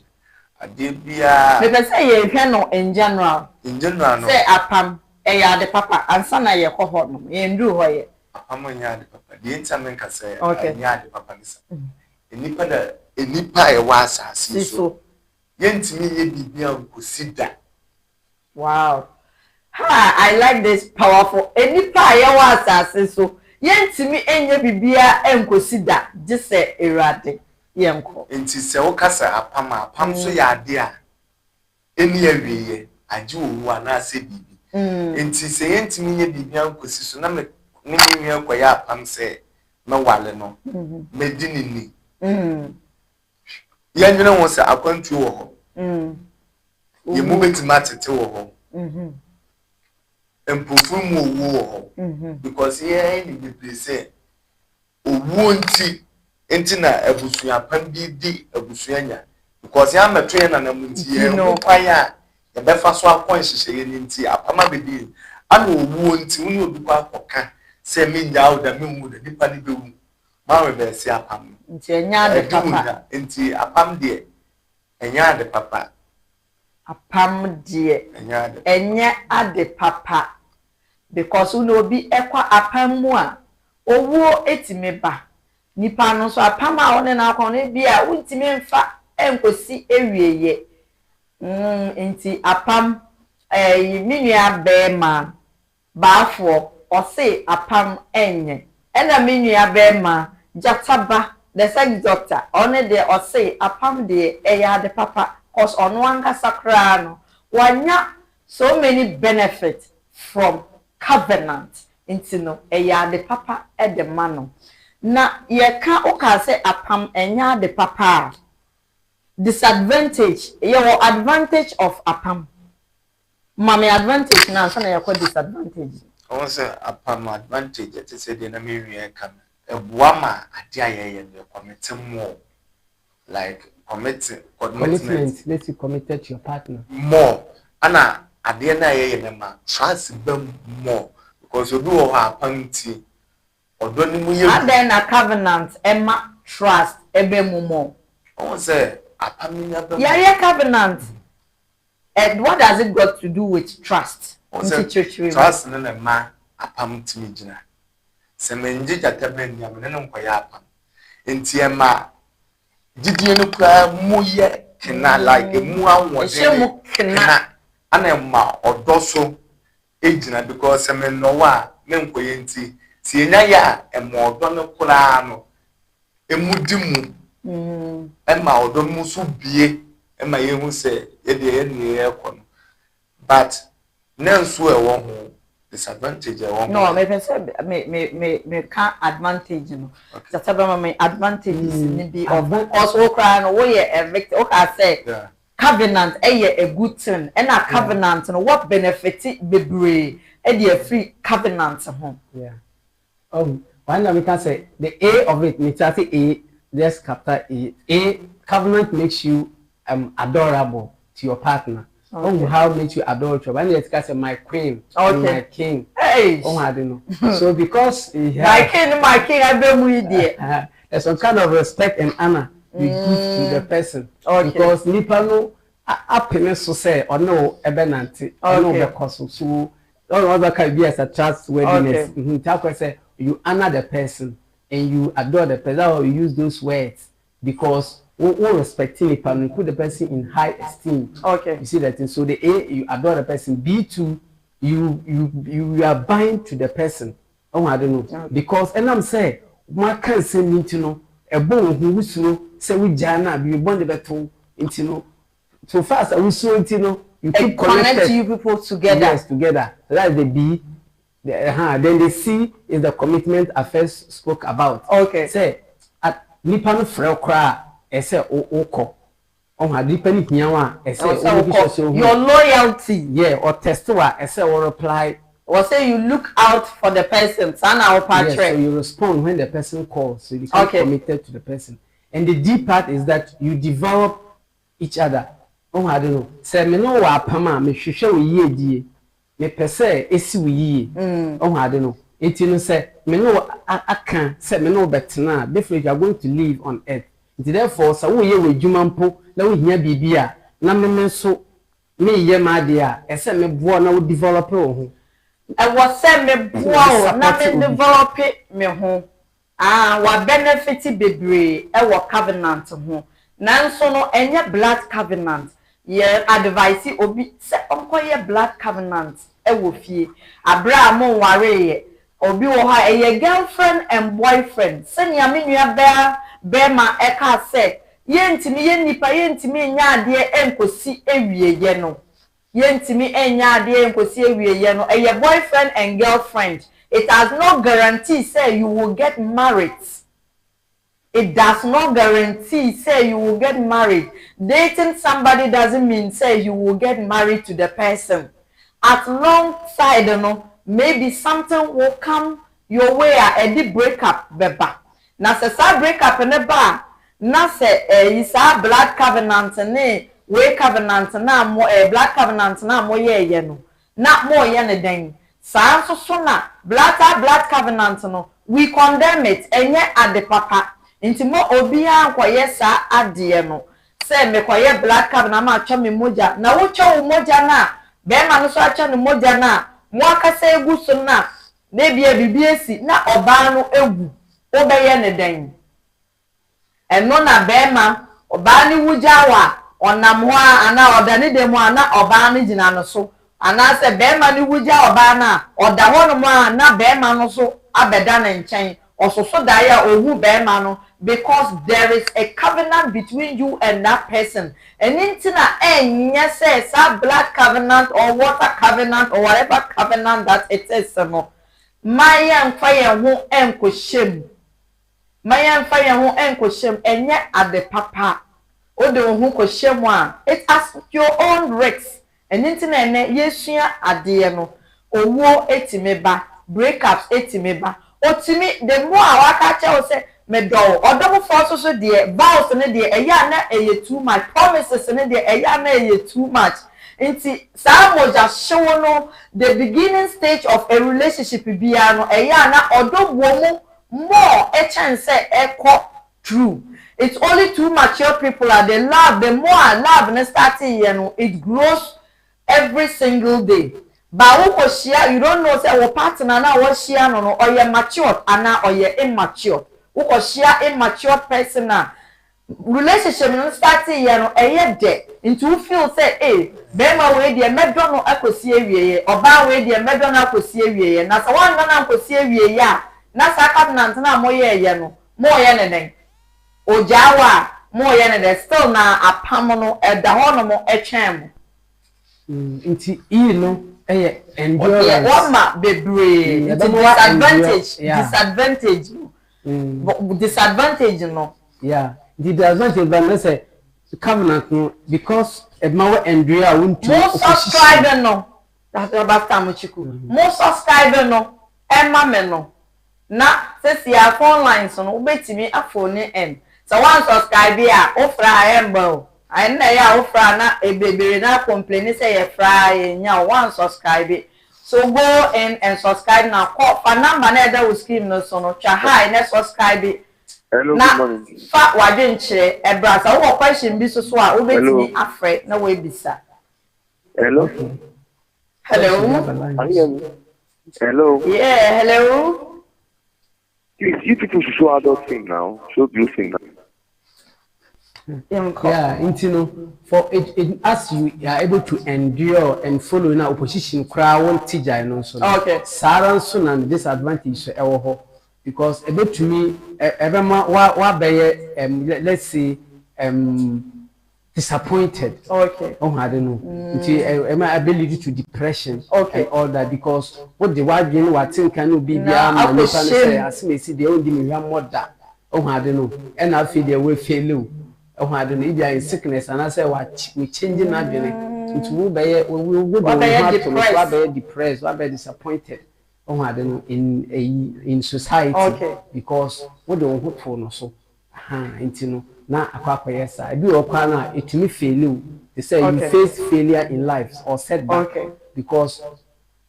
C: ade bia
A: me say ye hwe no in general
C: no
A: say apam ya de papa ansa na ye kɔ hɔ no ye ndu hɔ ye
C: apam nya de papa de ntamen ka se
A: nya
C: de papa nisa enipa e wa asase so ye ntimi ye bibia nkosida.
A: Wow, I like this powerful enipa ye wa asase so yentimi enye bibia enkosida gise erade yenko
C: enti se wo kasa apam so ya ade a eni awiye age owu ana se bibi enti se yentimi nye bibia enkosi so na me nwe akoya apam se me wale no medini ni yenwene wo se akwantu wo ho ye mu betima tete wo ho empofum owo because here in the place owo nti na abusua pam bi di abusuanya because ya metwe na namunti ye kwaya ya befa so akon hihye ye nti apama bedi ana owo nti woni obi kwa akoka se me nyawo da memu da nipa ni bewu ma we be se apam
A: nti enya de papa
C: nti apam de enya de papa
A: apam de enya ade papa because uno bi ekwa apam mu a owo etime ba nipa no so apam a one na akon no bi a untime mfa enkosi ewieye nti apam minua be ma baafo ose apam enye ena minua be ma jataba the sex doctor one de ose apam de eya de papa cause ono anga sakra no wanya so many benefits from covenant into no eya de papa e de mano na ye ka o ka say apam enya de papa disadvantage ye advantage of apam Mommy advantage now, so na yakọ disadvantage.
C: I say upon advantage, it is said in a million come. A woman, a dear, and you commit more. Like commitment.
B: Let's you committed to your partner.
C: More. Anna, at the end of the man, trust them more. Because you do have panty. Or don't you?
A: And then a covenant, Emma, trust, ebe more.
C: I say, a pamina.
A: Yeah, covenant. And what does it got to do with trust?
C: Trust in a man, a pam to me, Gina. Semenji at the men, Yaman, Quayapam. In Tiama, did you look muye cannot like a mua was cannot anema or doso agent because semen no wa, men quainty, Sienaya, and more donno colano, a mudimu, Emma or don't musu be. And my young say, but none swear one disadvantage.
A: No, maybe me can't advantage, you know. That's about my advantages be of also crying away a victim. Okay, I say covenant, a good thing, and a covenant, and what benefit it be brave, a free covenant.
B: Yeah. One we can say the A of it, it's A, there's capital A. A covenant makes you adorable to your partner. Okay. How makes you adorable? When you say my queen, my king.
A: Hey.
B: I don't know. So because
A: my king, I be with you.
B: There's some kind of respect and honor you give to the person. Okay. Because nipa no happiness to say or no ebenanti. I know because so all other can be as a trustworthiness. Okay. Say you honor the person and you adore the person. That's how you use those words because. We respecting it and put the person in high esteem.
A: Okay.
B: You see that thing. So the A, you adore the person. B2, you are bind to the person. Oh, I don't know. Okay. Because and I'm saying, my can't say me to know a bone who was no say we jana be born the better into no. So fast I will so into no. You keep
A: connect you people together.
B: Yes, together. That's the B. Then the C is the commitment I first spoke about.
A: Okay.
B: Say at Nippon Frau Cra. Ese oko on had depending nyawa ese
A: your loyalty
B: or testowa ese or reply
A: or say you look out for the person
B: yes, so you respond when the person calls so you become committed to the person and the D part is that you develop each other I don't know say me no wa pama me hwehwe wo yie die me pese esi wo yie I don't know it you say me no aka say me no betena definitely you are going to live on earth. Therefore, so we ye dwuma mpo na wo hia bibia na me so me ye ma de a ese me boa na wo develop wo ho
A: e wo se me boa na me develop me ho wa benefit bebre e wo covenant ho nanso no enye blood covenant ye advice obi se onko ye blood covenant e wo fie abraham ware ye obi wo ha ye girlfriend and boyfriend se nia me nua Bema eka se yentimi yenipa yentimi nya ade enkosi ewie ye no yentimi enya ade enkosi ewie ye no eye boyfriend and girlfriend it has no guarantee say you will get married. It does not guarantee say you will get married. Dating somebody doesn't mean say you will get married to the person. At long side no maybe something will come your way a the breakup beba. Na se sa break up ne ba na se isa blood covenant ne we covenant na mo blood covenant na mo ye no na mo ye ne den sa so na blood covenant no we condemn it enye ade papa nti mo obi ankoye sa ade no se me koye blood covenant ma atwa me moja na wo twa wo moja na be ma no so atwa ne moja na mo akasa egu so na bia bibiesi na oba no egu obeye ne den eno na bema oba ni wujawa onam ho ana oda ni dem ana oba ni gina no so ana se bema ni wuja oba na oda ho no mo na bema no so abeda na nchen ososo da ya ohu bema no because there is a covenant between you and that person and intina enya say sa blood covenant or water covenant or whatever covenant that it is no maya mfa ho enko shem Mayan fire ho enko shem enye ade papa o de ho ko shem a it as your own risks enti na ene yesua ade no owo etimeba breakups etimeba otimi the more waka che o say medo odom for so de vows ne de eya na eye too much promises ne de eya na eye too much nti saa moja show no the beginning stage of a relationship bia no eya na odom wo mu more a chance echo true. It's only two mature people that they love. The more I love and starting, you know, it grows every single day. But who share, you don't know say our partner now what share no or you mature and or you immature. Who share immature person now. Relationship no starting, you know, a year day. Into feel say, hey, bema way the medro no akosi ewie, oba way the medro no akosi ewie. Na sa wan na akosi ewie ya. Na sa covenant na mo ye no. Mo ye nenen. Ojawa mo ye ne still na apam no eda ho no mo etwem
B: nti no endurance
A: what ma bebre disadvantage no
B: yeah the disadvantage but let's say covenant no because e ma we endure won't
A: mo subscribe no that about time chiku mo subscribe no e ma me no na se sia phone lines no obetimi afone end. So one subscribe here, ofra embo. I na ya ofra na ebebere na complain say ye fry nya one subscribe. So go in and subscribe now. Call for number na that will screen no so no twa hi na subscribe.
D: Hello,
A: na,
D: good morning.
A: Fa wadwen kire e bra so wo question bi so so a obetimi afre na we bisa.
D: Hello.
A: Hello.
D: Hello.
A: Yeah, hello.
D: Please, you people should show adult thing now. Show blue thing now.
B: Yeah, for it as you are able to endure and follow in our opposition crowd won't teach I know so.
A: Okay.
B: Saran soon and disadvantage so ewo because a bit to me everyone let's say disappointed.
A: Okay.
B: Oh, I don't know. My ability to depression
A: okay.
B: and all that because what the wife you know what thing can be beyond say as me see the only me more that. Oh, I don't know. And I feel the way fail. Oh, I don't know if you are in sickness and I say what we changing our journey. It will be depressed, will be disappointed. Oh, I don't know in society
A: okay.
B: because what do hope for no so. Na akwakwa yes I be okwa na etumi fail they say okay. You face failure in life or setback
A: okay.
B: Because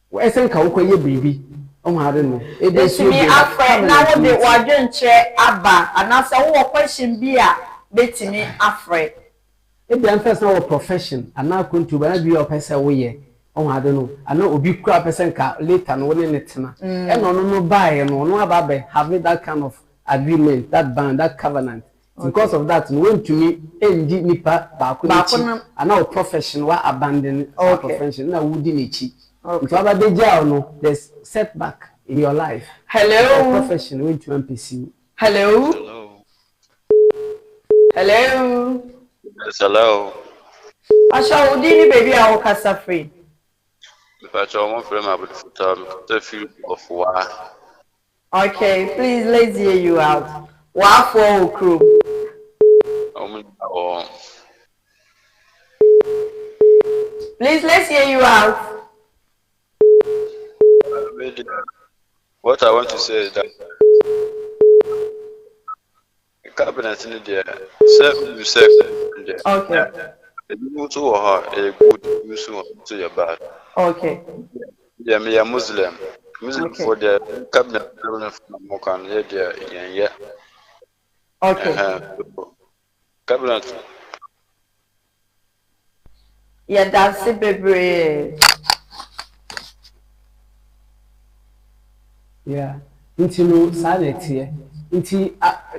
B: we say ka wo ye bibi o ma de no
A: e be so me afre na wo de wadwenche aba anasa wo question bi a betimi afre
B: e be am first na wo profession ana kontu ba na bi o pese wo ye o ma de no ana obi kura person ka later no ne netena e no buy no aba be have that kind of agreement, that bond, that covenant. Okay. Because of that, when to me, NG nipa bakuni and now profession wa abandon profession na wudi nichi. If aba deja no, there's setback in your life.
A: Hello.
B: Profession when to pursue.
A: Hello.
E: Hello.
A: Hello.
E: Yes, hello.
A: Asha udini baby a okasa free.
E: If I try one frame about the photo, the field of war.
A: Okay, please let's hear you out. Wow for crew. Please let's hear you out.
E: What I want to say is that the cabinet in there,
A: okay.
E: You move to her a good use to your bad.
A: Okay.
E: Yeah, me a Muslim. Muslim
A: okay.
E: For the cabinet from Mokan, yeah.
A: Okay.
E: Cabinet.
A: Yeah, that's it, baby.
B: Yeah. Into no sanity. Into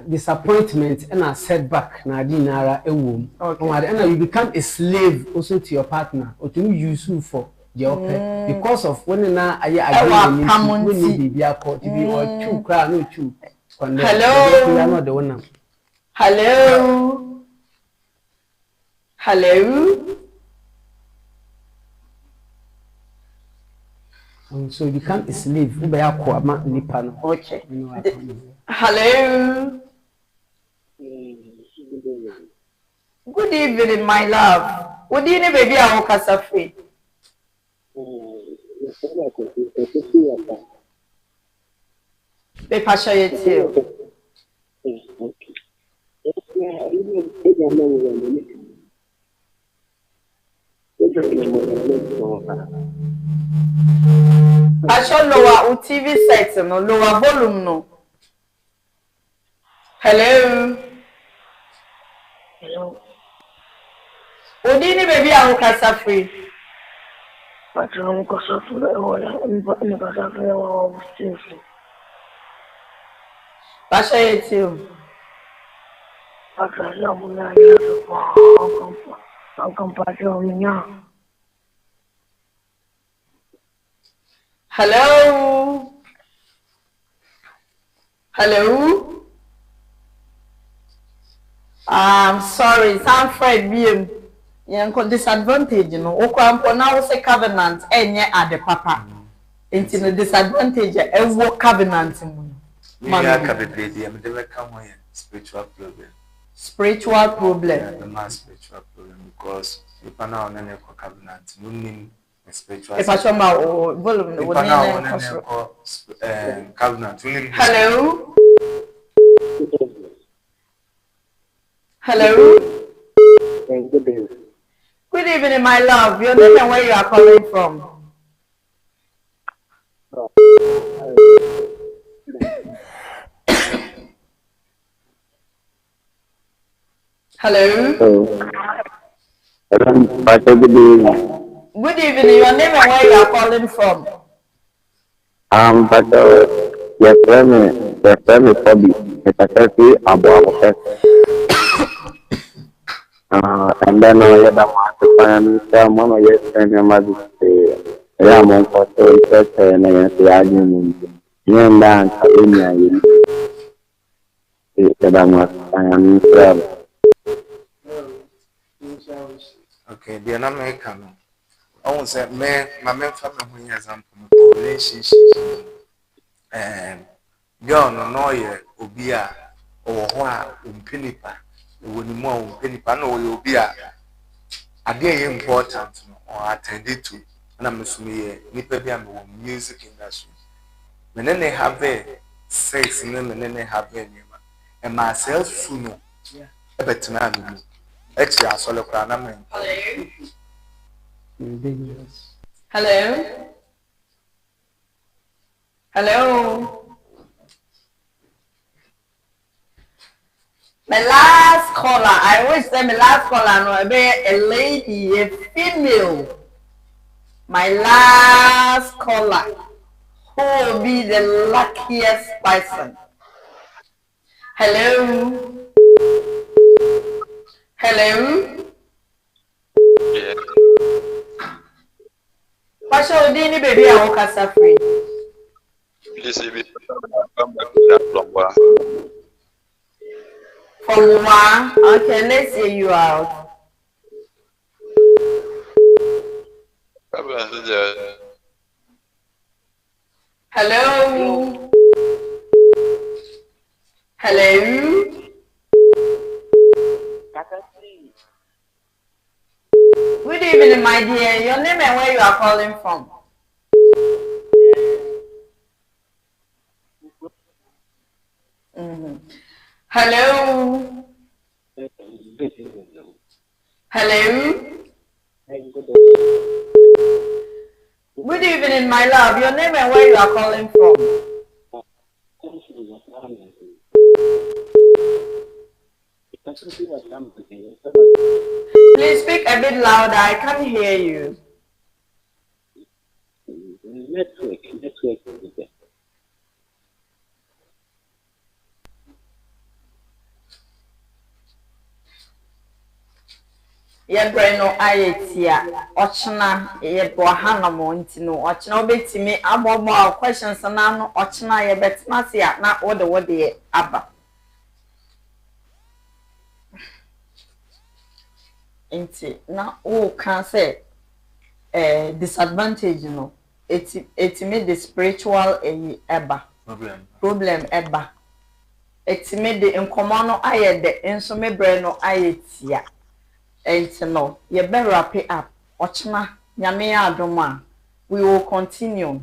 B: disappointment and a setback na di nara ewom.
A: Okay.
B: And you become a slave also to your partner or to use you for the open because of when na aye agreement when you be accord to be or two cry no two.
A: Hello. Hello. Hello.
B: So you become a slave. Okay.
A: Hello. Good evening, my love. What do you need, baby? I will cast free. Be passion you. Passion lower TV set no lower volume no. Hello.
F: Hello.
A: Odini baby I will free.
F: Patron Kosofre or Nikosafre or Stinsley.
A: Passion you.
F: Patron Lamuna, Uncle Patron.
A: Hello. Hello. I'm sorry, some Fred being young disadvantage, you know. Okrampo now say covenant, enye at the papa. It's in the disadvantage, a work covenant.
C: Man, come here, spiritual problem.
A: Spiritual problem.
C: Yeah, the man spiritual problem because you can now on covenant. No name spiritual.
A: If I show my volume,
C: the covenant.
A: Hello. Hello. Good evening, my love. Your name and where you are calling from? Hello.
G: Good evening.
A: Good evening. Your name and where you are calling from?
G: But your friend Bobby. It's a selfie about and then I had a master plan. Someone yes, and your mother say, Ramon for so and the argument. You and Dan, Sabina,
C: okay, the American. I won't say, man, my man family has some relationship. And girl, no, yeah, Obia or Hoa, Penipa, when you more Penipa, no, you'll be a day important or attended to. And I'm assuming Nipabian music industry. And then they have their sex in them, and then they have their name. And myself, soon, a better man. Actually, I saw the crown.
A: Hello. Hello. My last caller, I wish that my last caller no be a lady, a female. My last caller, who will be the luckiest person? Hello. Hello.
E: Yeah.
A: Pasha Odini baby I walk as free.
E: Please, if you come back to that number.
A: From one, okay, let's hear you out. Hello. Hello. Good evening, my dear. Your name and where you are calling from? Hello. Hello. Good evening, my love. Your name and where you are calling from? Please speak a bit louder. I can't hear you.
G: network.
A: Ye breno ayetia ochna ye bohana mo ntino ochna obetimi abomo questions na no ochna ye betmasia na wode aba nti na o kan say disadvantage no etimi the spiritual eba problem eba etimi the nkomo no aye de enso me breno ayetia. No, you better wrap it up. Ochma, Yamia Doma. we will continue.